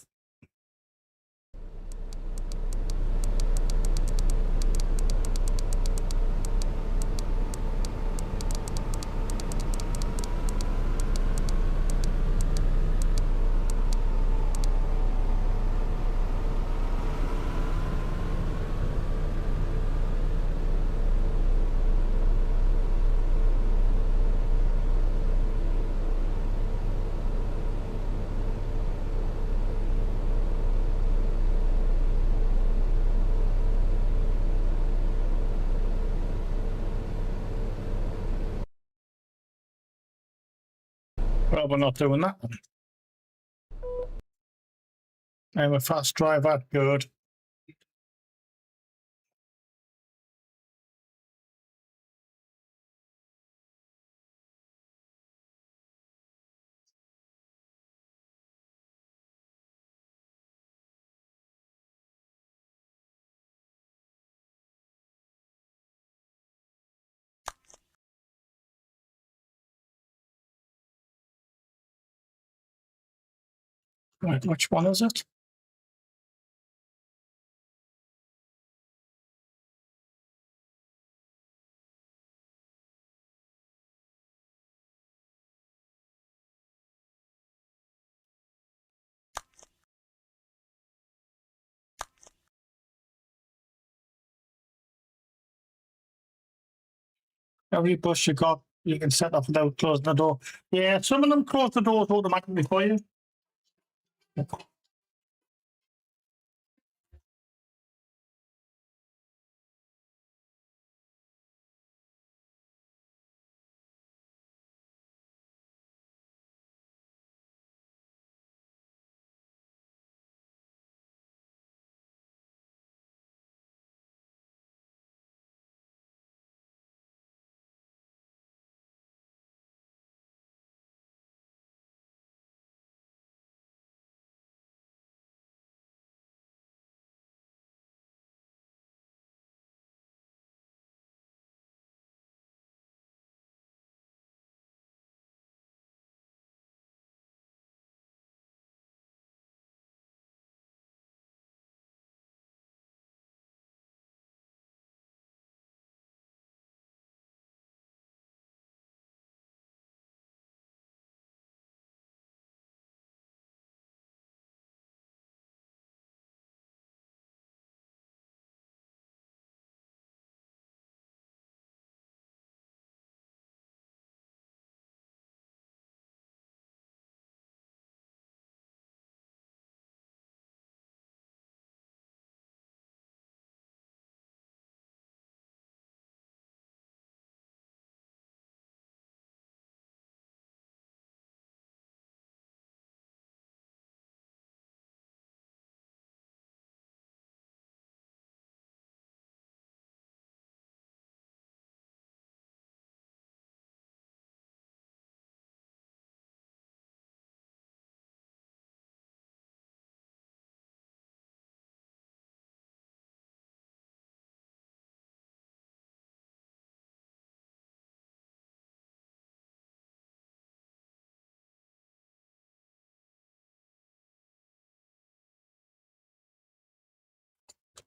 Well, we're not doing that. I'm a fast driver. Good. Right, which one is it? Every bus you got, you can set off without closing the door. Yeah, some of them close the doors automatically for you.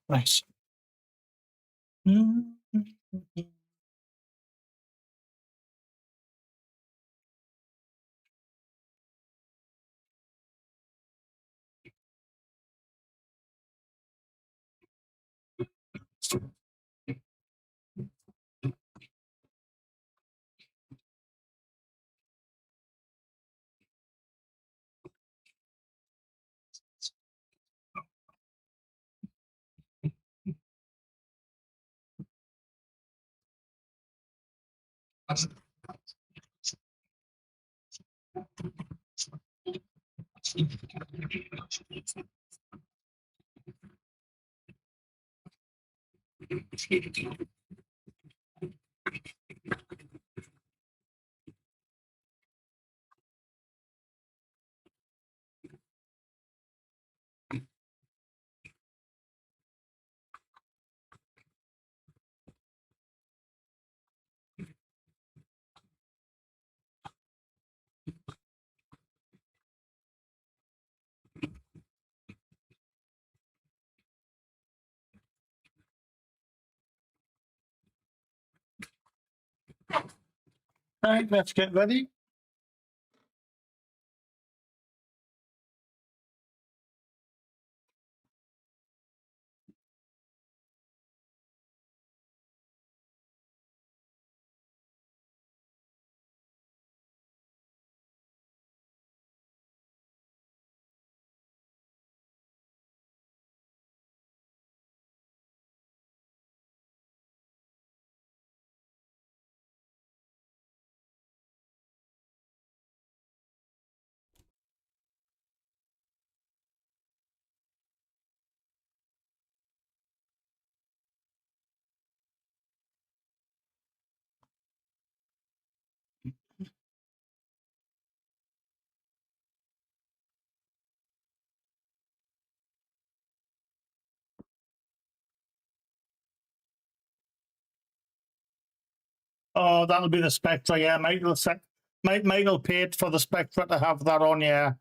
Nice. Right, let's get ready. Oh, that'll be the Spectra, yeah. Michael paid for the Spectra to have that on, yeah.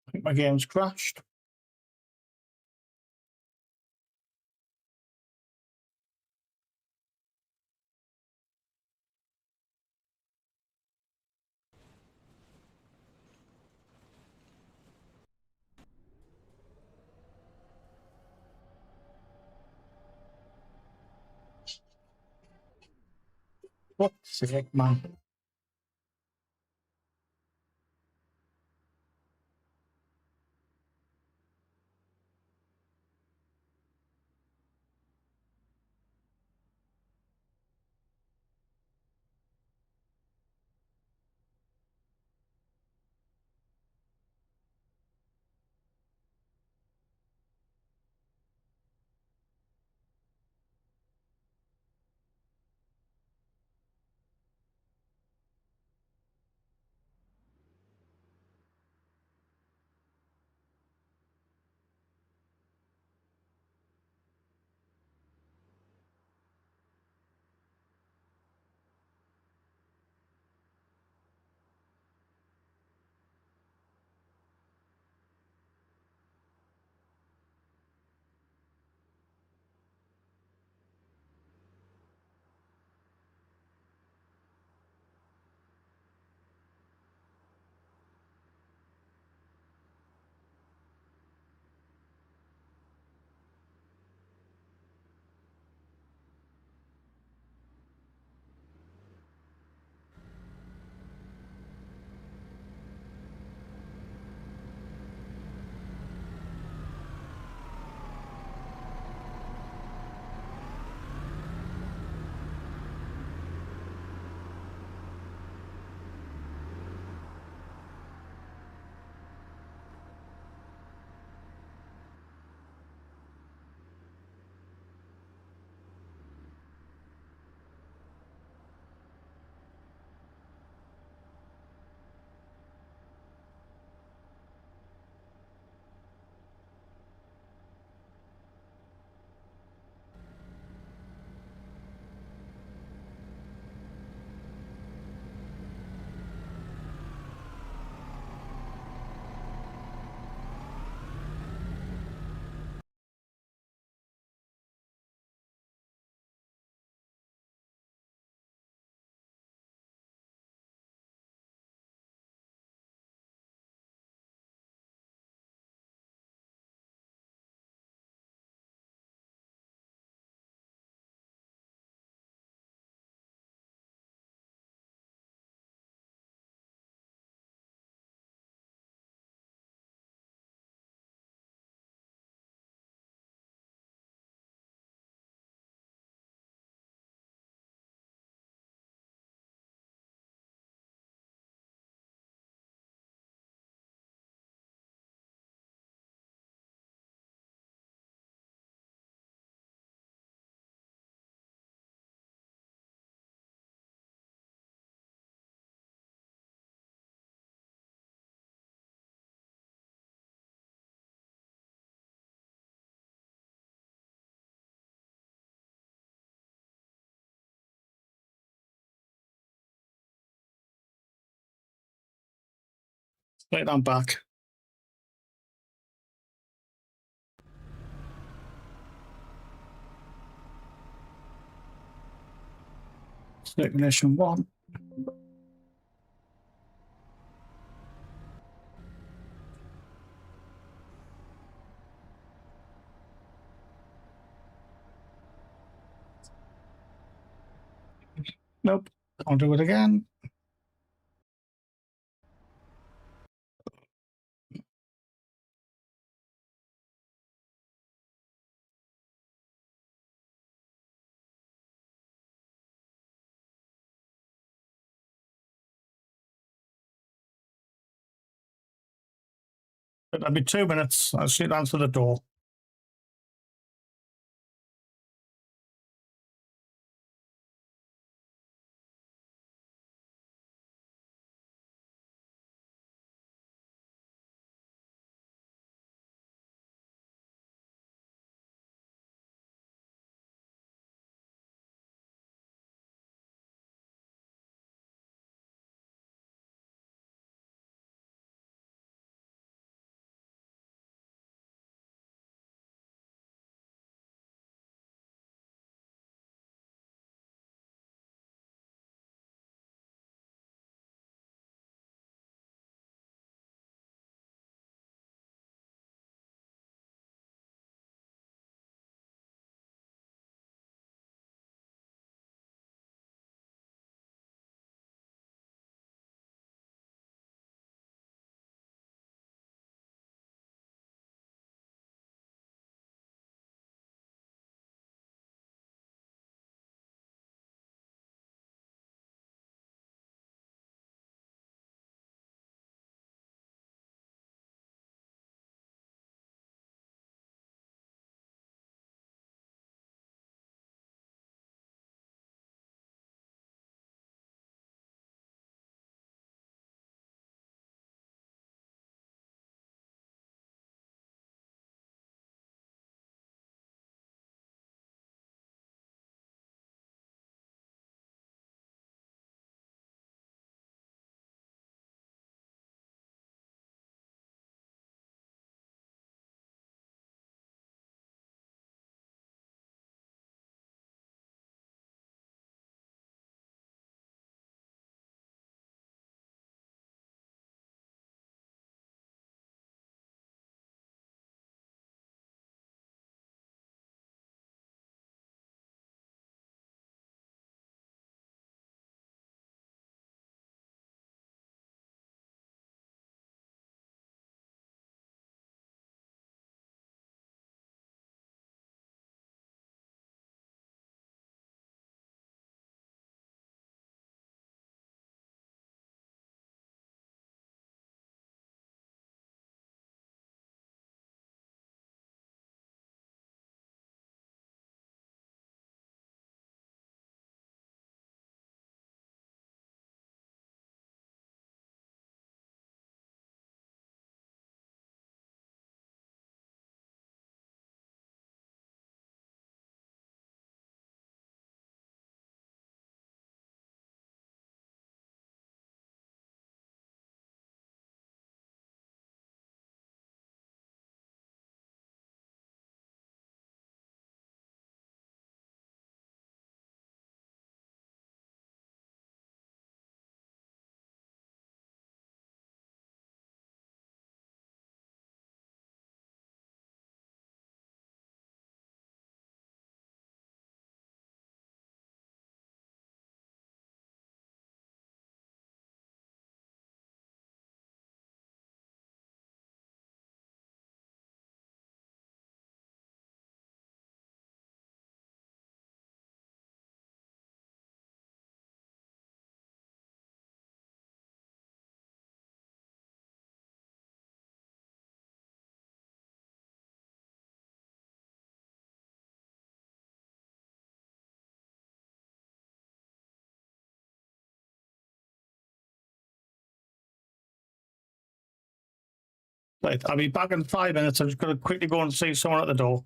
I think my game's crashed. What's the heck, man? Right, I'm back. Ignition 1. Nope, I'll do it again. It'll be 2 minutes. I'll sit answer the door. Right, I'll be back in 5 minutes. I'm just going to quickly go and see someone at the door.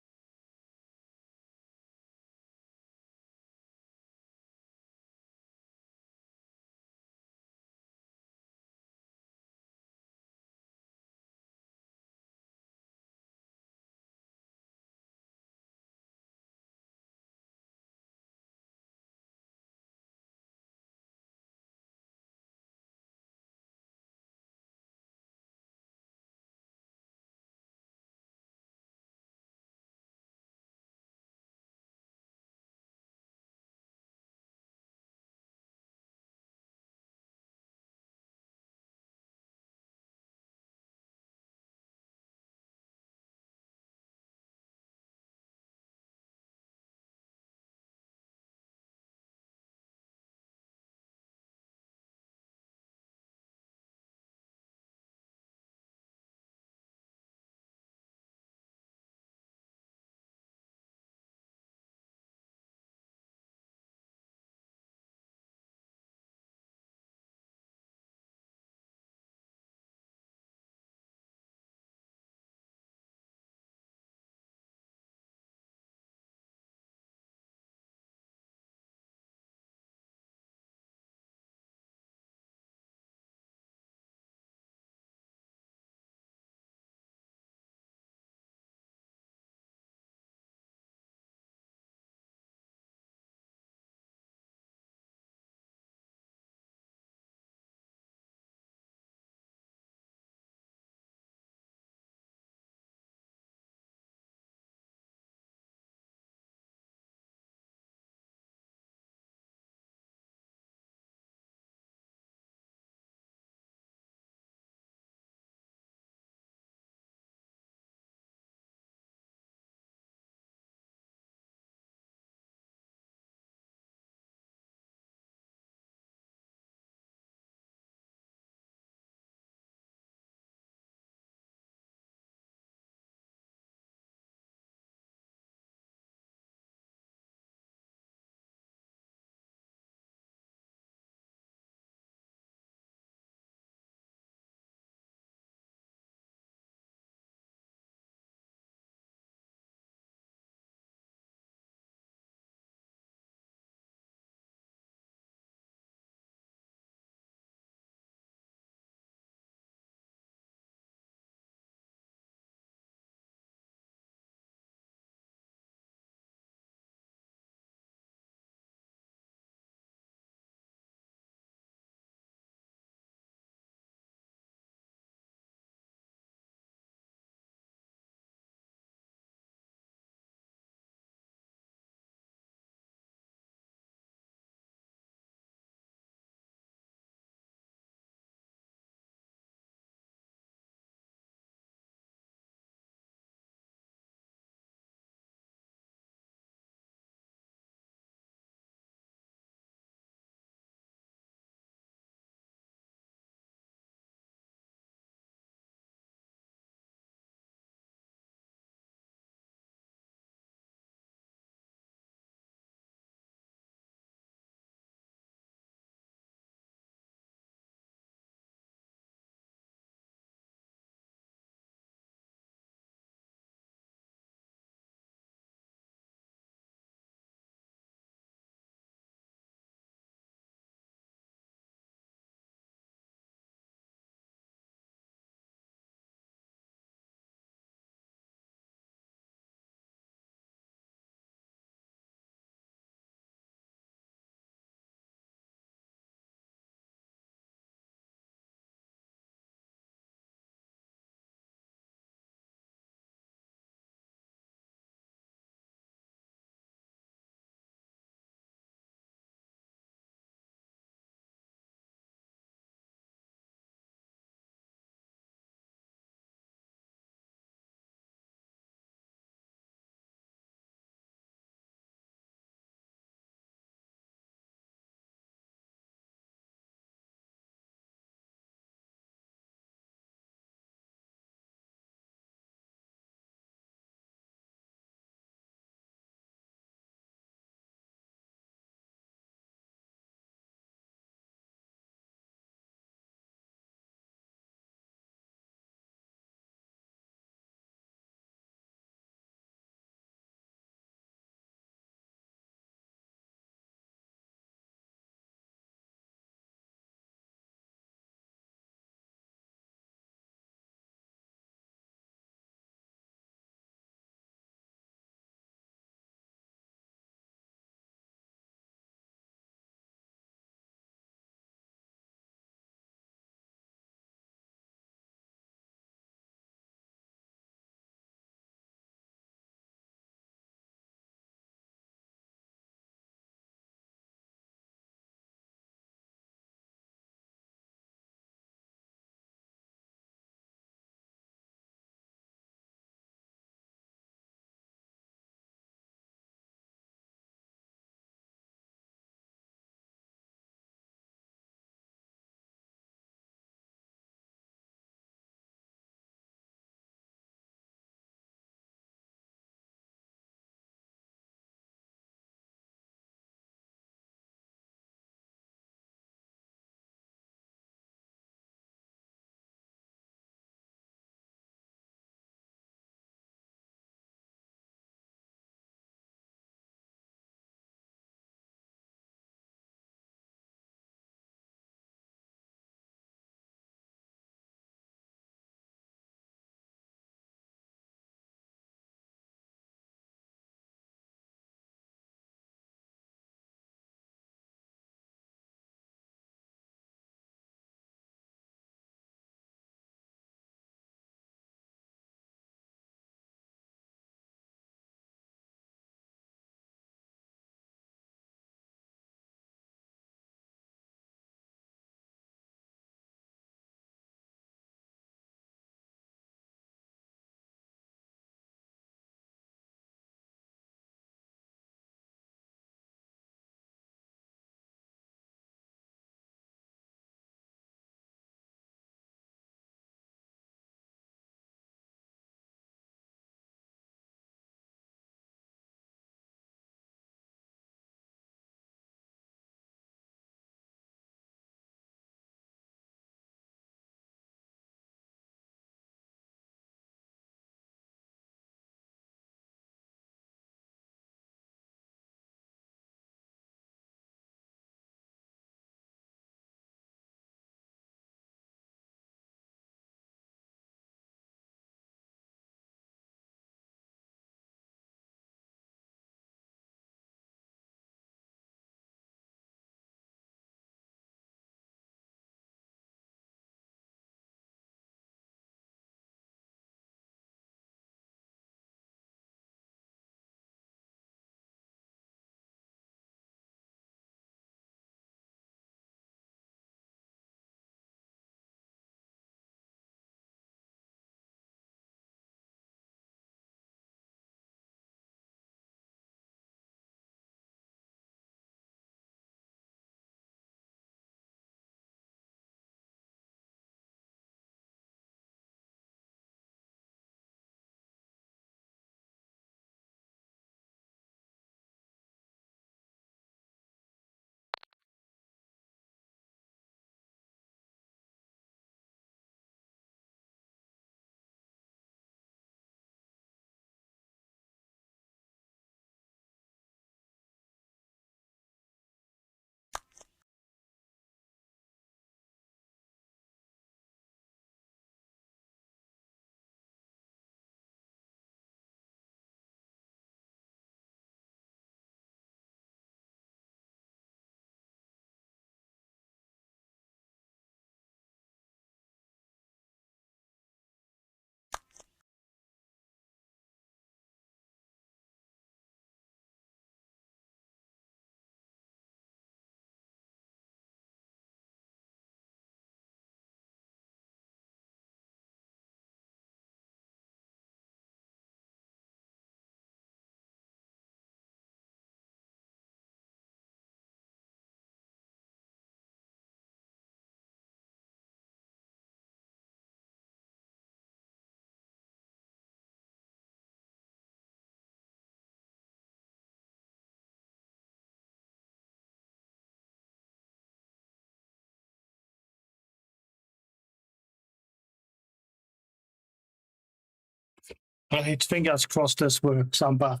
Right, fingers crossed this works. I'm back.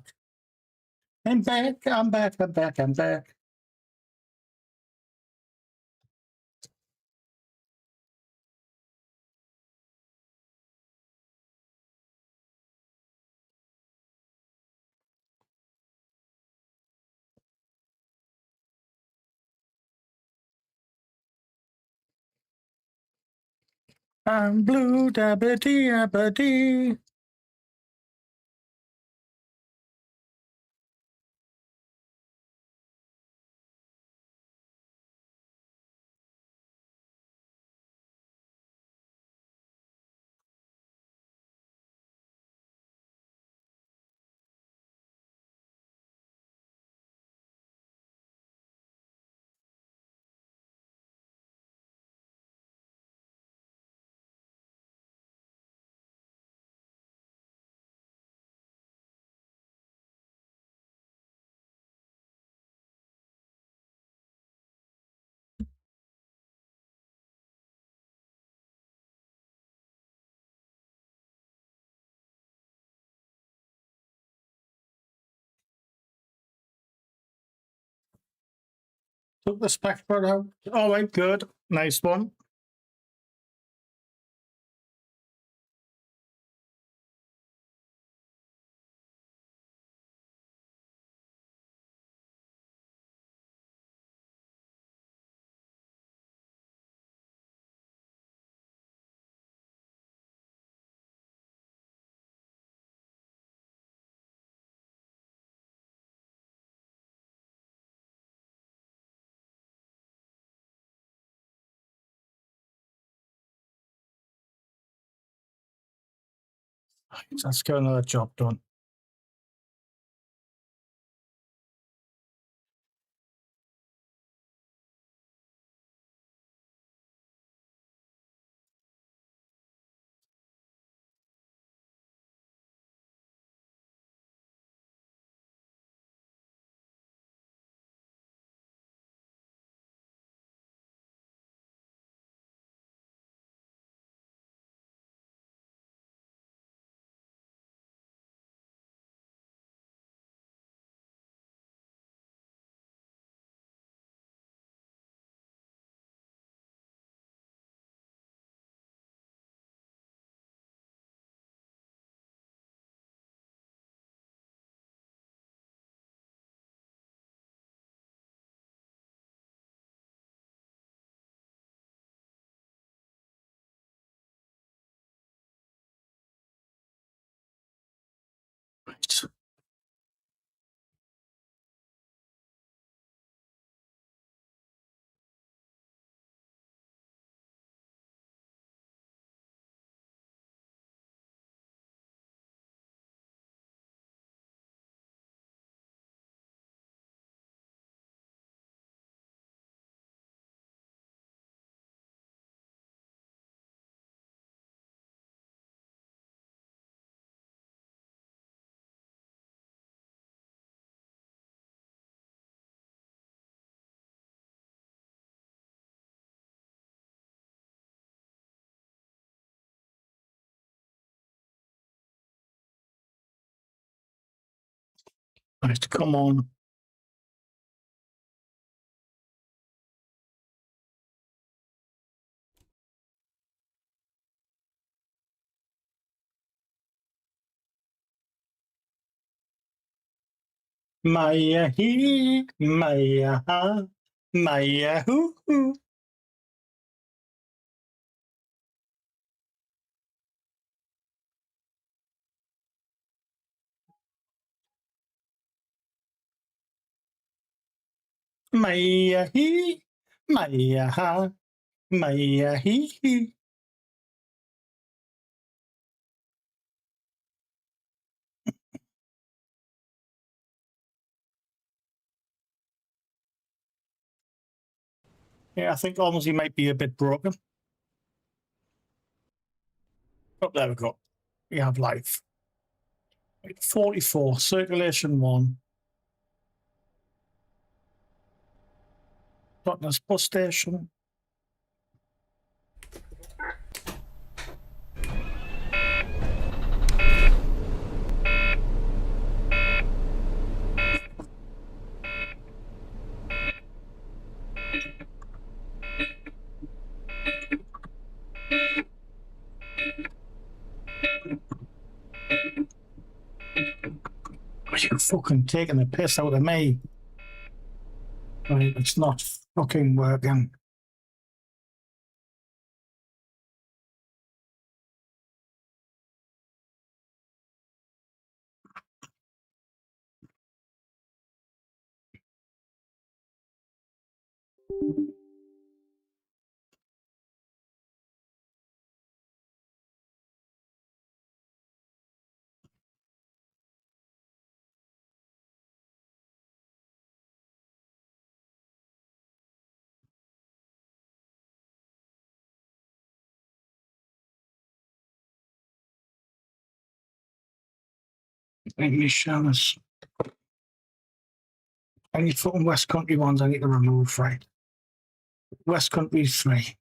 I'm back, I'm back, I'm back, I'm back. I'm blue, dabba dee, dabba dee. Took the spec spread out. All right, good. Nice one. Right, let's get another job done. Right. Right, come on. Maya he, Maya ha, Maya hoo hoo. Maya he, Maya ha, Maya he. Yeah, I think OMSI might be a bit broken. Oh, there we go. We have life. 44, circulation 1. Totnes bus station. You're fucking taking the piss out of me. Right, it's not fucking working. English showers. Any fucking West Country ones I need to remove, right? West Country 3.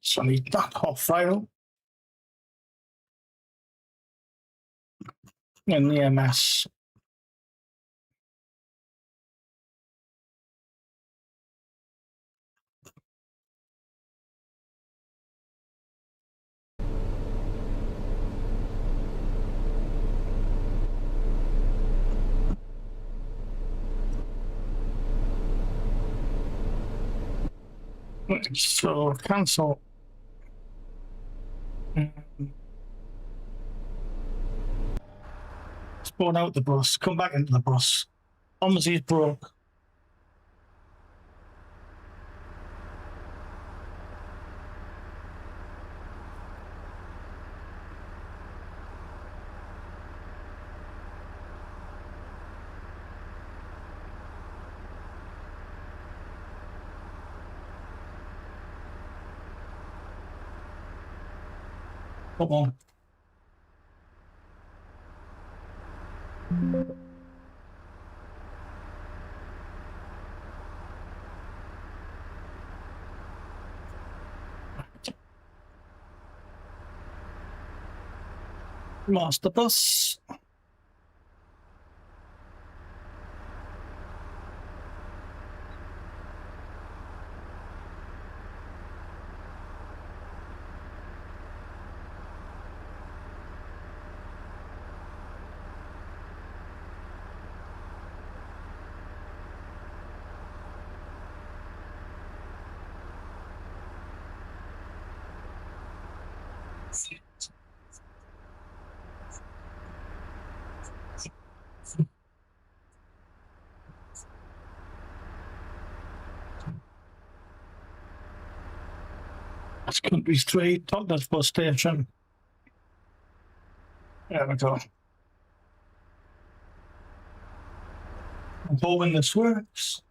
So I need that hot file. And the MS. So cancel. Spawn out the bus, come back into the bus. OMSI's broke. Come on. Masterbus. That's Country Street, Doctor's bus station. There we go. I'm hoping this works.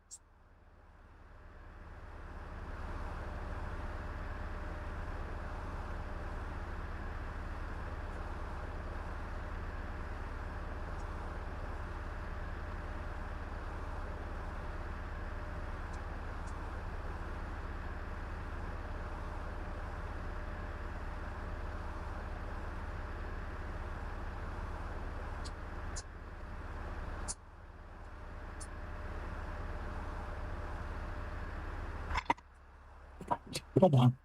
Come on.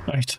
Right.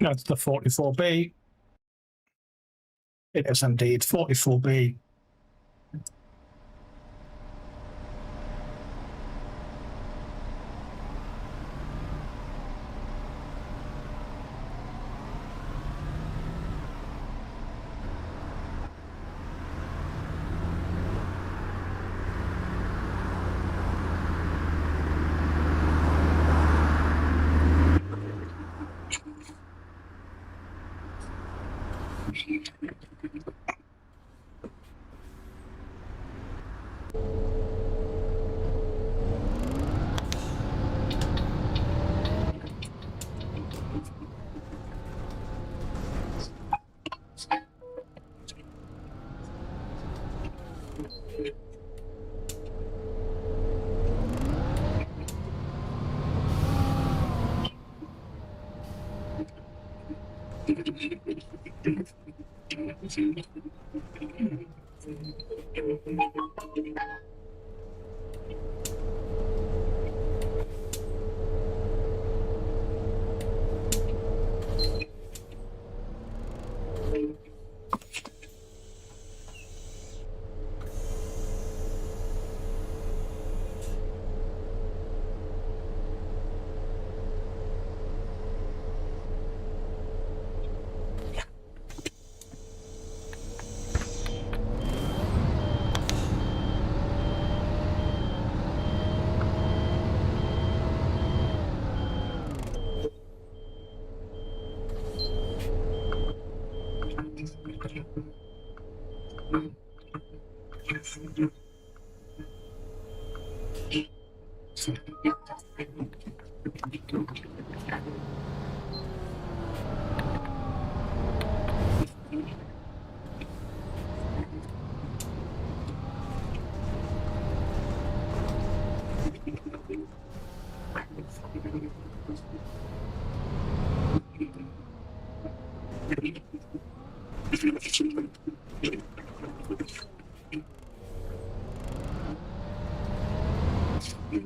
That's the 44B. It is indeed 44B.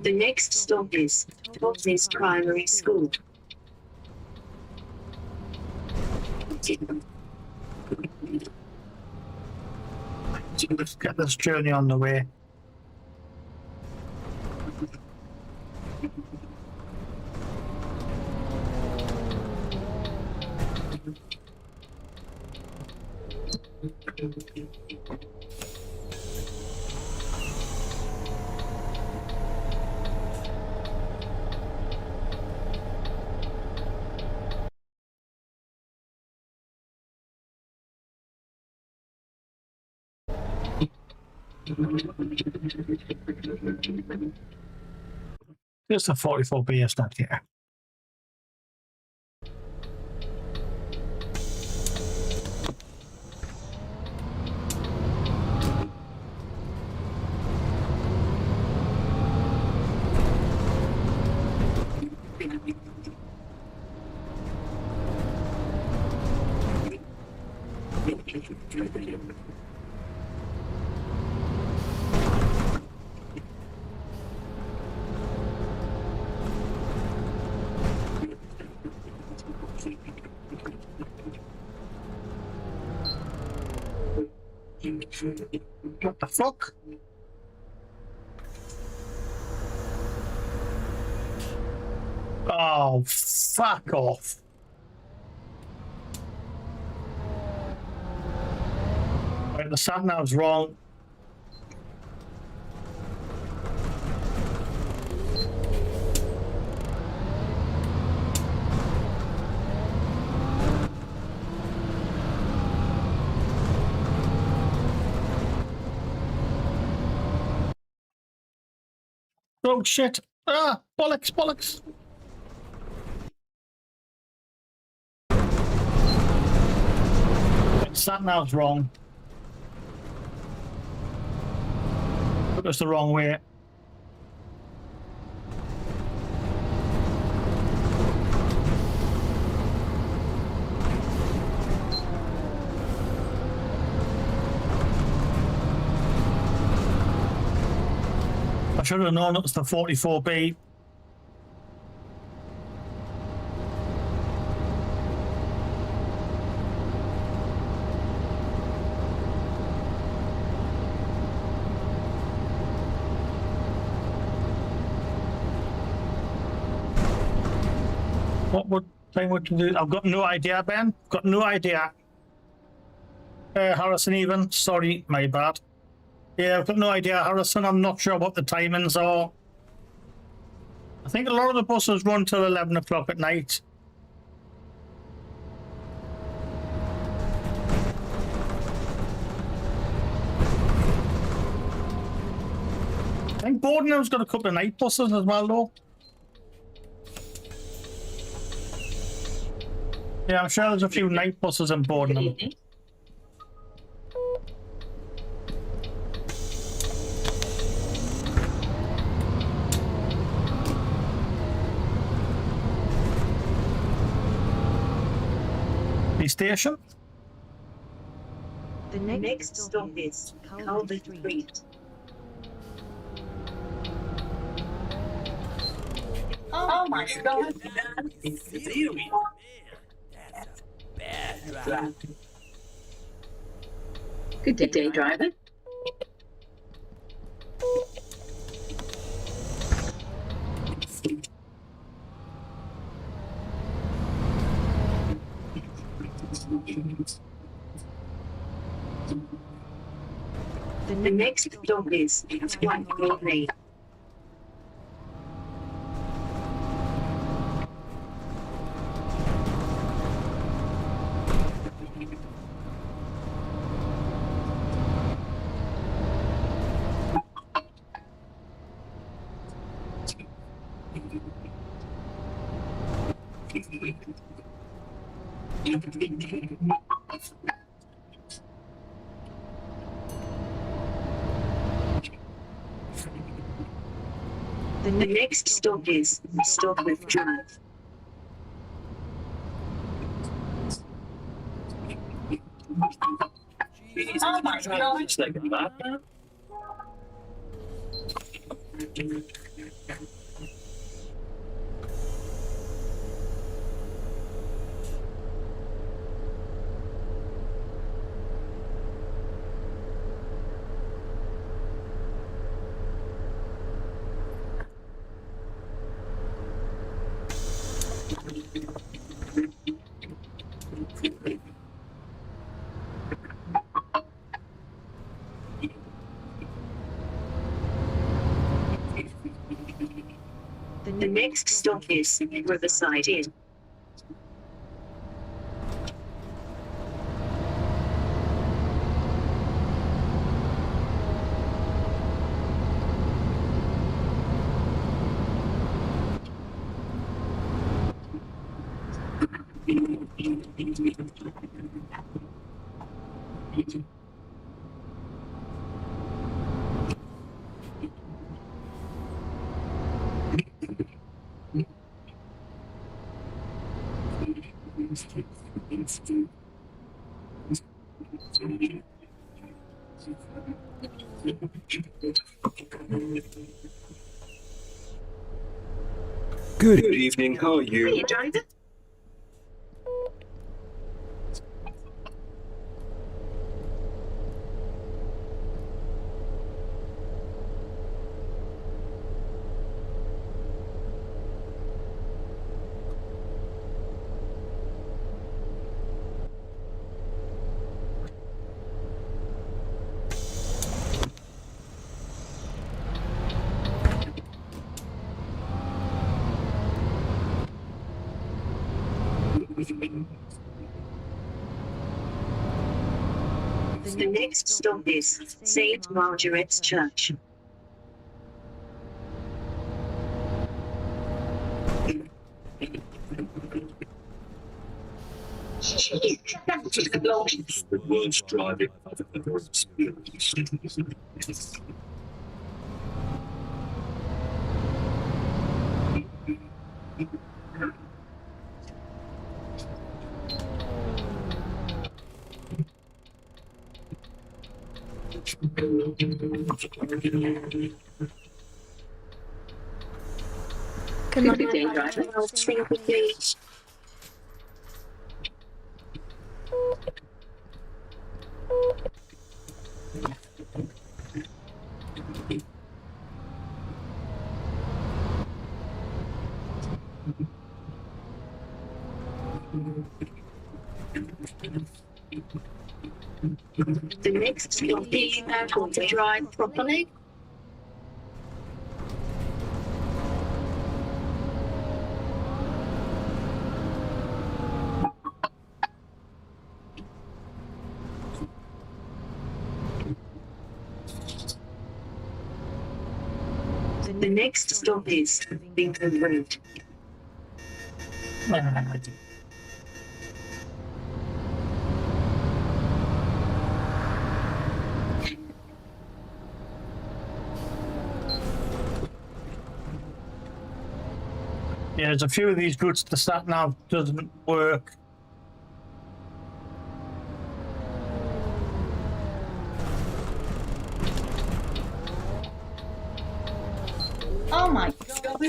The next stop is Totnes Primary School. Let's get this journey on the way. There's a 44B is not here. What the fuck? Oh, fuck off. Right, the sat nav's wrong. Oh shit! Ah, bollocks, bollocks! Sat nav's wrong. Took us the wrong way. should have known it was the 44B. What would thing would do? I've got no idea, Ben. Got no idea. Harrison, even. Sorry, my bad. Yeah, I've got no idea, Harrison. I'm not sure what the timings are. I think a lot of the buses run till 11 o'clock at night. I think Bordenham's got a couple of night buses as well, though. Yeah, I'm sure there's a few night buses in Bordenham. Station. The next stop is Calvert Street. Oh my God. Good day, driver. The next stop is White Lane. The next stop is Masterbus Drive. Oh my God! It's like that. The next stop is Riverside Inn. Good evening, how are Are you? you driving? The next stop is St. Margaret's Church. The worst driving I've ever experienced. Good day, driver. Single, please. The next stop is able to drive properly. The next stop is Bingham Road. Yeah, there's a few of these routes the sat nav doesn't work. Oh my God.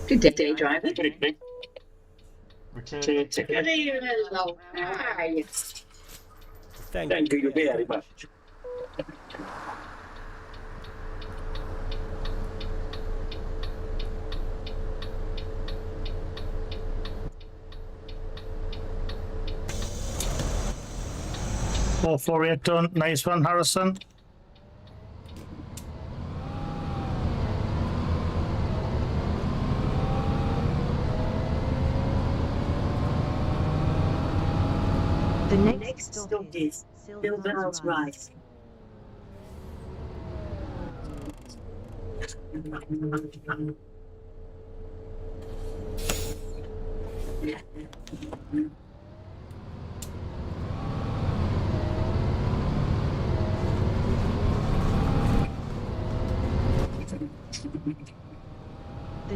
Good day, driver. Return. Good evening, hello. Hi. Thank you very much. Four 448 done. Nice one, Harrison. The Next next stop is Silver House Rise.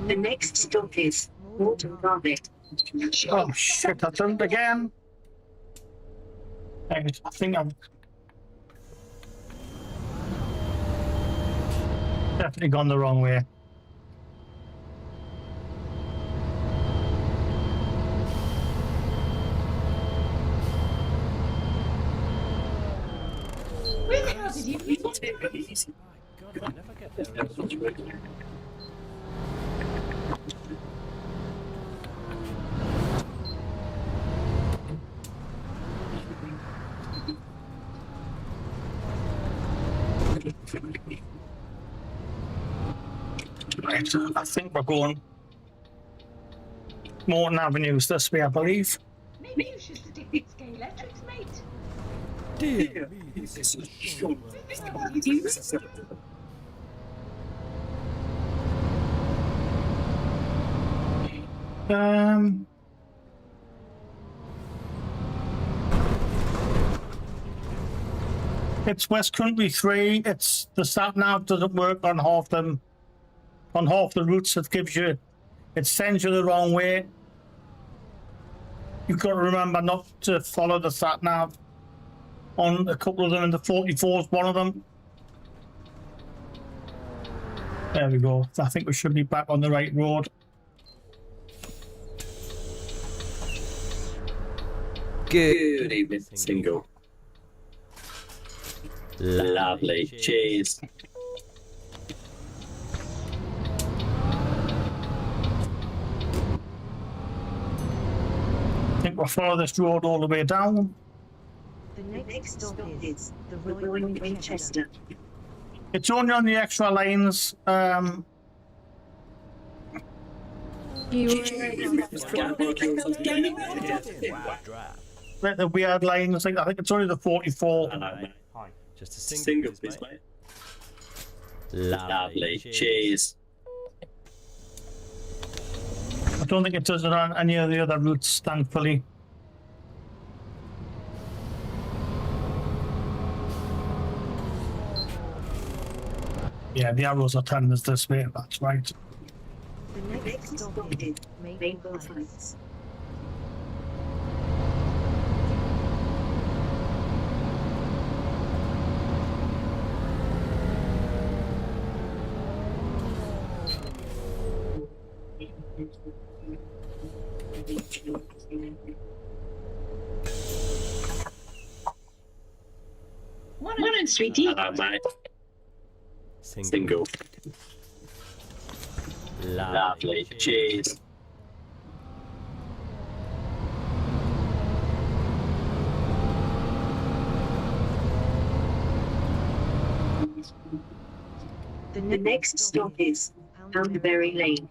The next stop is Water Garnet. Oh shit, I jumped again. I think I've definitely gone the wrong way. Where the hell did you meet? God, I never get there. Right, I think we're going Morton Avenue's this way, I believe. Maybe you should stick with Sky Electrics, mate. Dear me, this is a short It's West Country 3. It's the sat nav doesn't work on half them. On half the routes, it sends you the wrong way. You've got to remember not to follow the sat nav on a couple of them, and the 44 is one of them. There we go. I think we should be back on the right road. Good evening, single. Lovely. Cheers. I think we'll follow this road all the way down. The next stop is the Royal Royal Winchester. It's only on the extra lanes. The weird lanes. I think it's only the 44. Hi. Just a Single, please, mate. Lovely. Cheers. I don't think it does it on any of the other routes, thankfully. Yeah, the arrows are telling us this way, that's right. The next stop is Maple Heights. Morning, sweetie. Hello, mate. Single. Single. Lovely. Cheers. The The next stop is Poundberry Lane.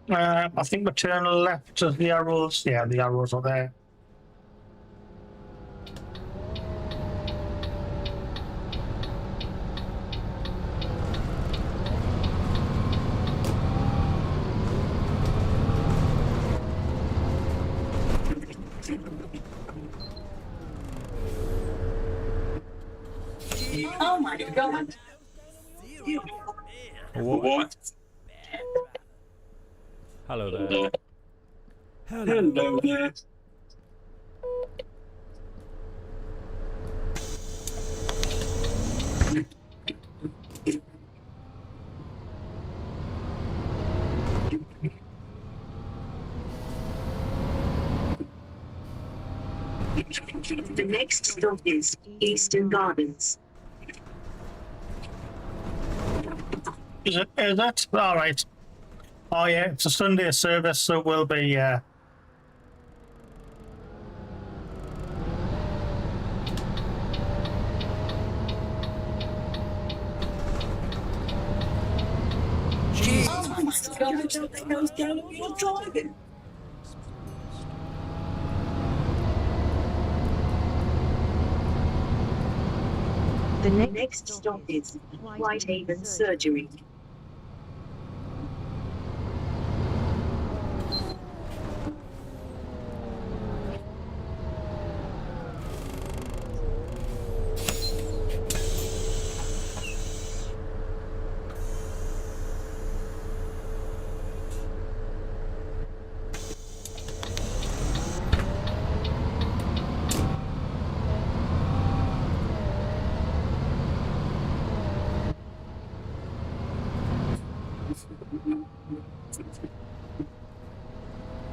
I think we turn left to the arrows. Yeah, the arrows are there. Oh my god. What? Hello there. Hello there. The next stop is Eastern Gardens. Is it? All right. Oh yeah, it's a Sunday service, so it will be. Oh my god, what the hell's going on? You're driving. The The next next stop is Whitehaven Surgery.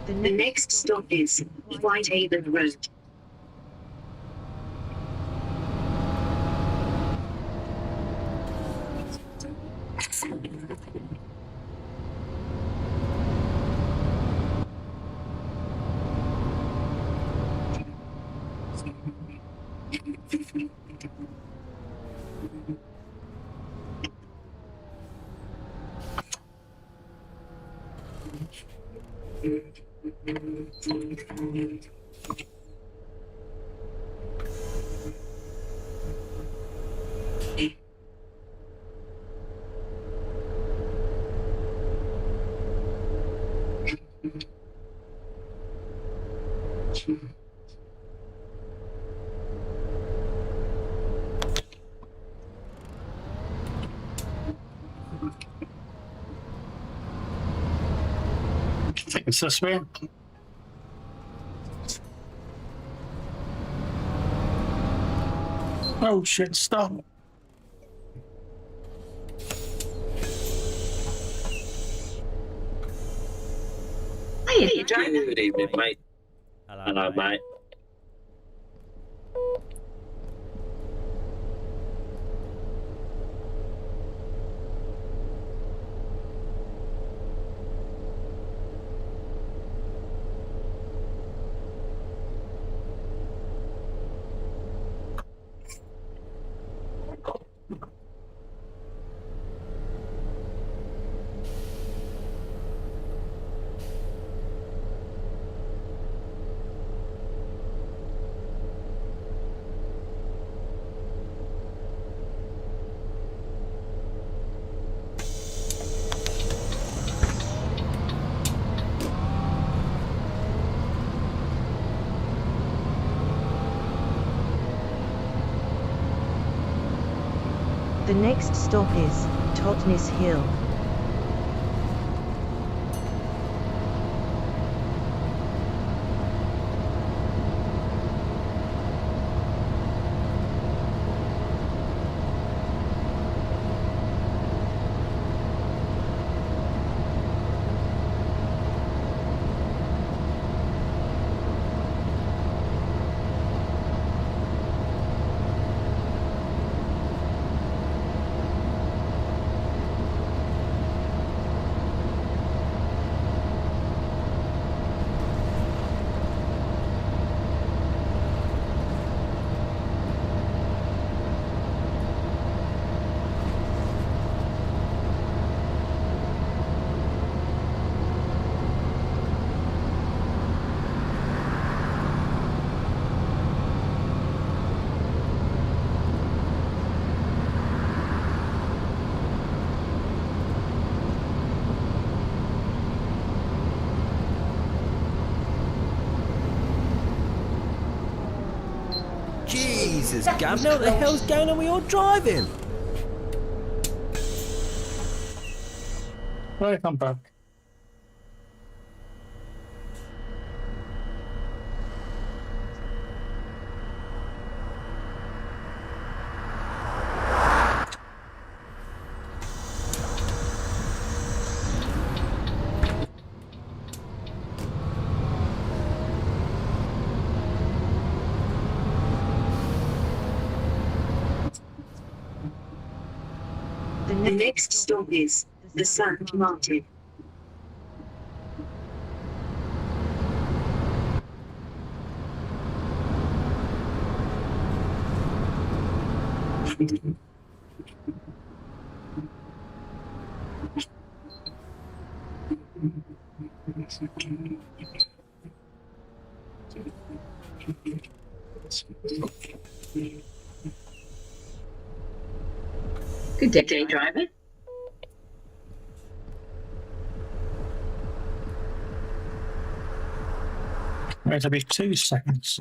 The next stop is Whitehaven Road. I think it's this way. Oh shit! Stop. Hey, driver. Good evening, mate. Hello, mate. The next stop is Totnes Hill. Jesus, Governor, what the hell's going on with your driving? Right, I'm back. The next stop is the St. Martin. Good day, driver. Right, it'll be 2 seconds.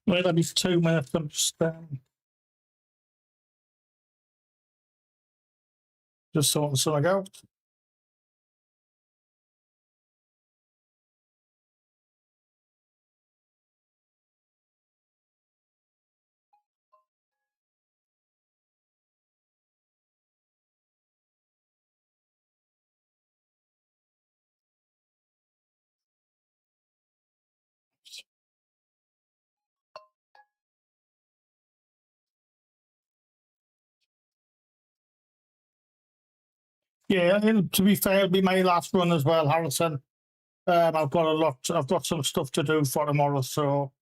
Right, that'll be 2 minutes. I'm just sorting something out. Yeah, to be fair, it'll be my last run as well, Harrison. I've got a lot. I've got some stuff to do for tomorrow, so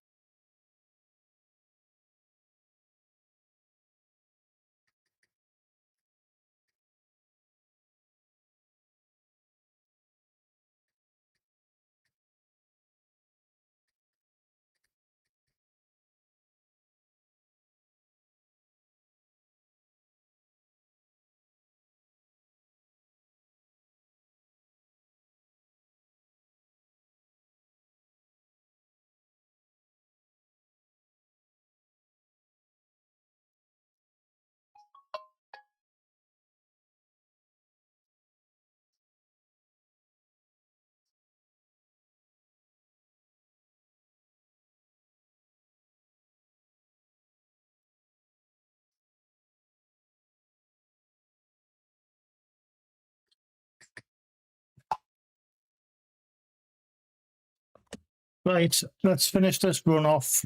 Right, let's finish this run off.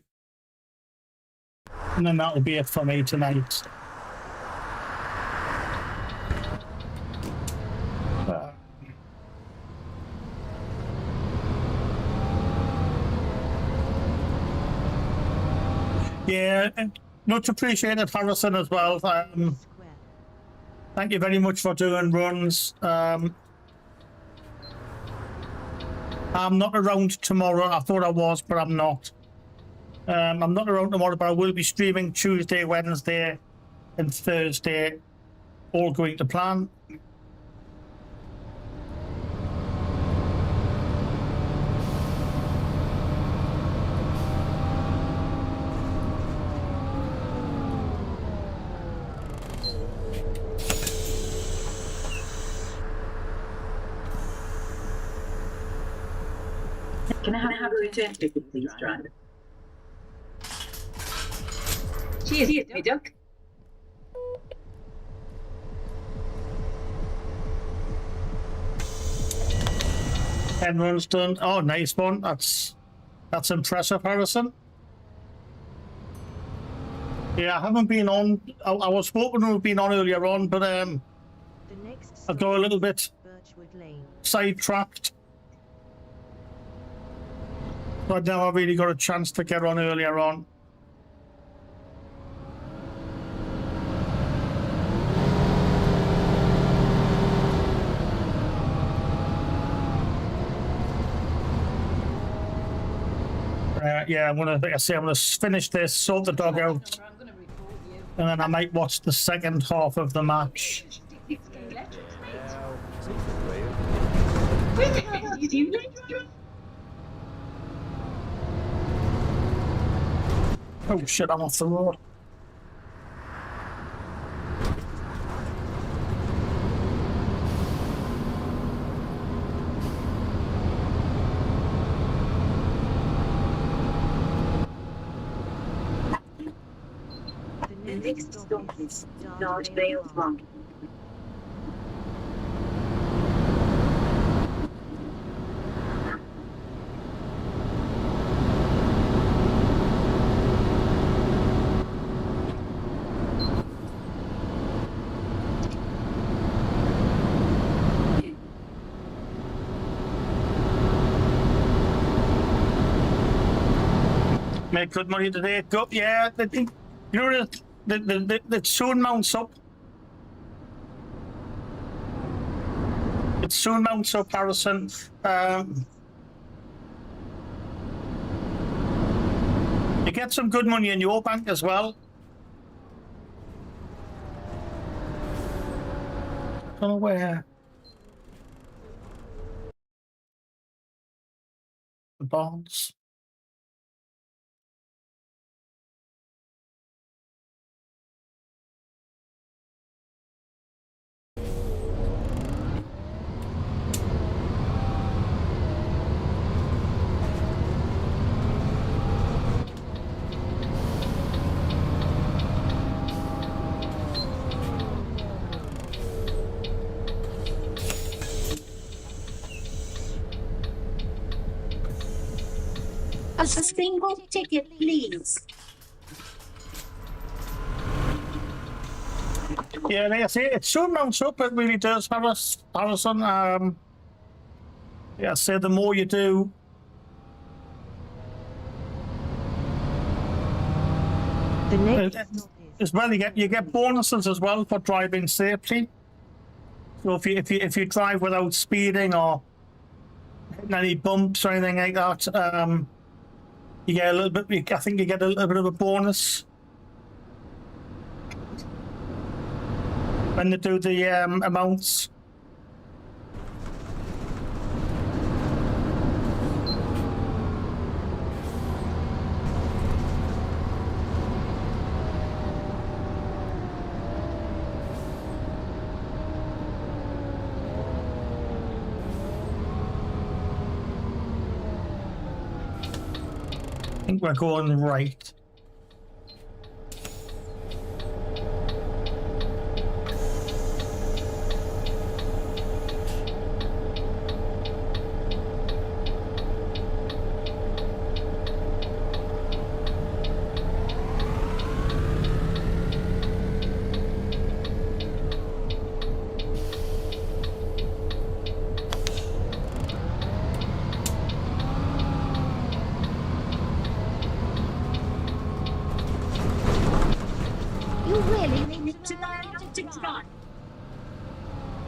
And then that'll be it for me tonight. Yeah, much appreciated, Harrison, as well. Thank you very much for doing runs. I'm not around tomorrow. I thought I was, but I'm not. I'm not around tomorrow, but I will be streaming Tuesday, Wednesday, and Thursday, all going to plan. Can I have a return ticket, please, driver? Cheers, me duck. Everyone's done. Oh, nice one. That's impressive, Harrison. Yeah, I haven't been on. I was hoping to have been on earlier on, but I got a little bit sidetracked. But now I've really got a chance to get on earlier on. Yeah, I'm gonna finish this, sort the dog out, and then I might watch the second half of the match. Where the hell are you doing? Oh shit, I'm off the road. The next stop is North Wales Road. Make good money today. Go, yeah, you know the soon mounts up. It soon mounts up, Harrison. You get some good money in your bank as well. I don't know where. The bonds. A single ticket, please. Yeah, like I say, it soon mounts up. It really does, Harrison. Yeah, I say the more you do, The next as well, you get bonuses as well for driving safely. So if you drive without speeding or hitting any bumps or anything like that, you get a little bit. I think you get a little bit of a bonus when they do the amounts. I think we're going right.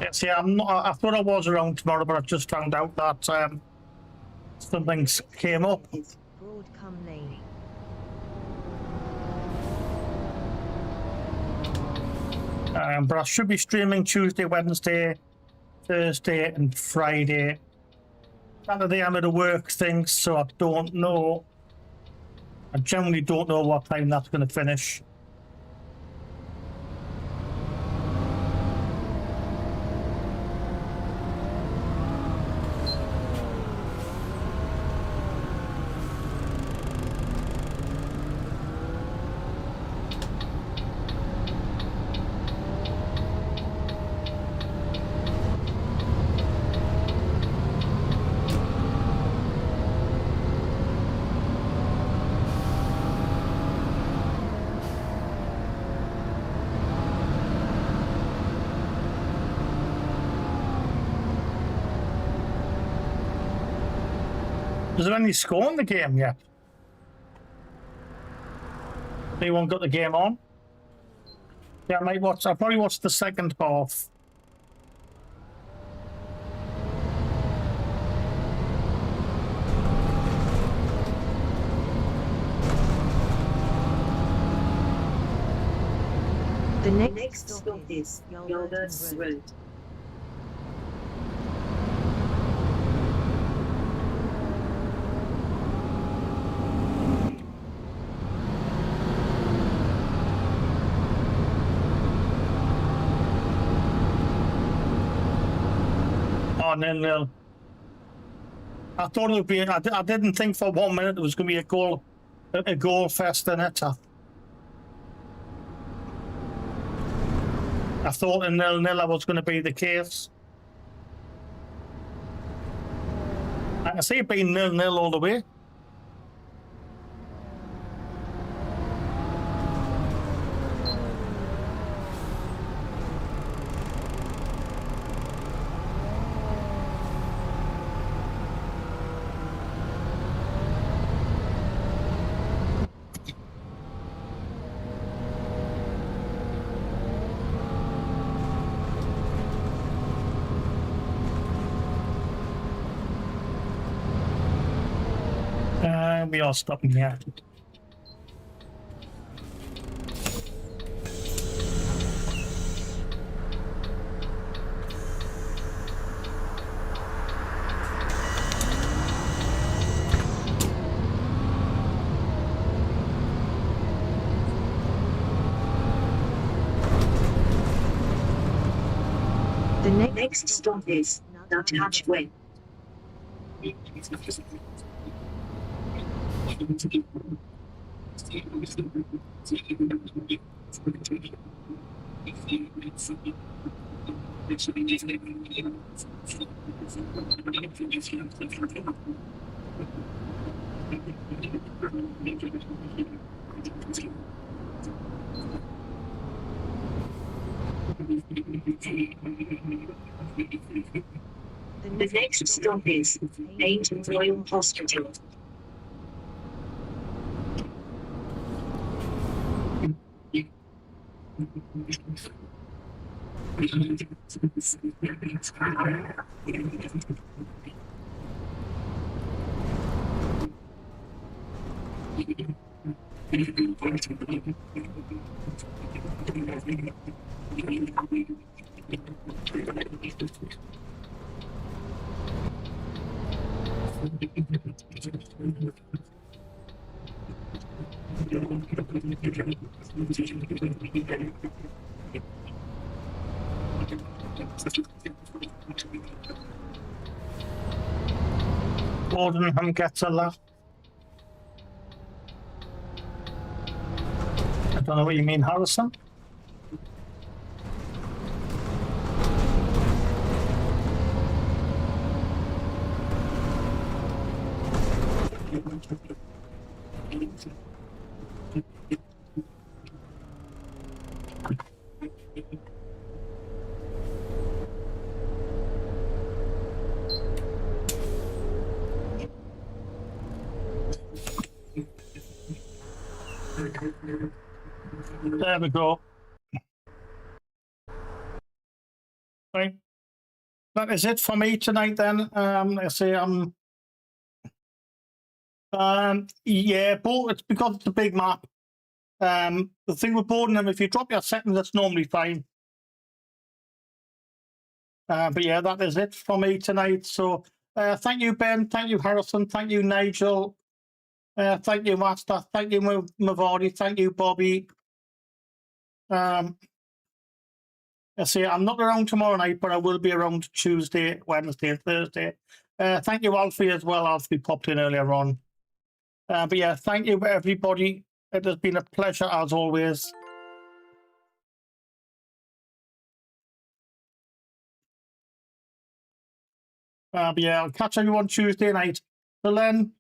Yes, yeah, I'm not, I thought I was around tomorrow, but I just found out that something came up. Broadcom Lane. But I should be streaming Tuesday, Wednesday, Thursday, and Friday. Saturday I'm at a work thing, so I don't know. I generally don't know what time that's going to finish. Is there any score in the game yet? Anyone got the game on? Yeah, I might watch. I'll probably watch the second half. The next stop is Yorkshire Road. Oh, 0-0. I thought it would be. I didn't think for 1 minute it was going to be a goal fest in it. I thought in 0-0 was going to be the case. I can see it being 0-0 all the way. We are stopping here. The Next stop is Nuthatch Way. The next stop is Ancient Royal Hospital. Gordon gets a laugh. I don't know what you mean, Harrison. There we go. Right. that is it for me tonight then. I say yeah, but it's because it's a big map. The thing with Bournemouth, if you drop your settings, that's normally fine. But yeah, that is it for me tonight. So thank you, Ben. Thank you, Harrison. Thank you, Nigel. Thank you, Master. Thank you, Mavadi. Thank you, Bobby. I say I'm not around tomorrow night, but I will be around Tuesday, Wednesday, and Thursday. Thank you, Alfie, as well. Alfie popped in earlier on. But yeah, thank you, everybody. It has been a pleasure, as always. But yeah, I'll catch everyone Tuesday night. Till then,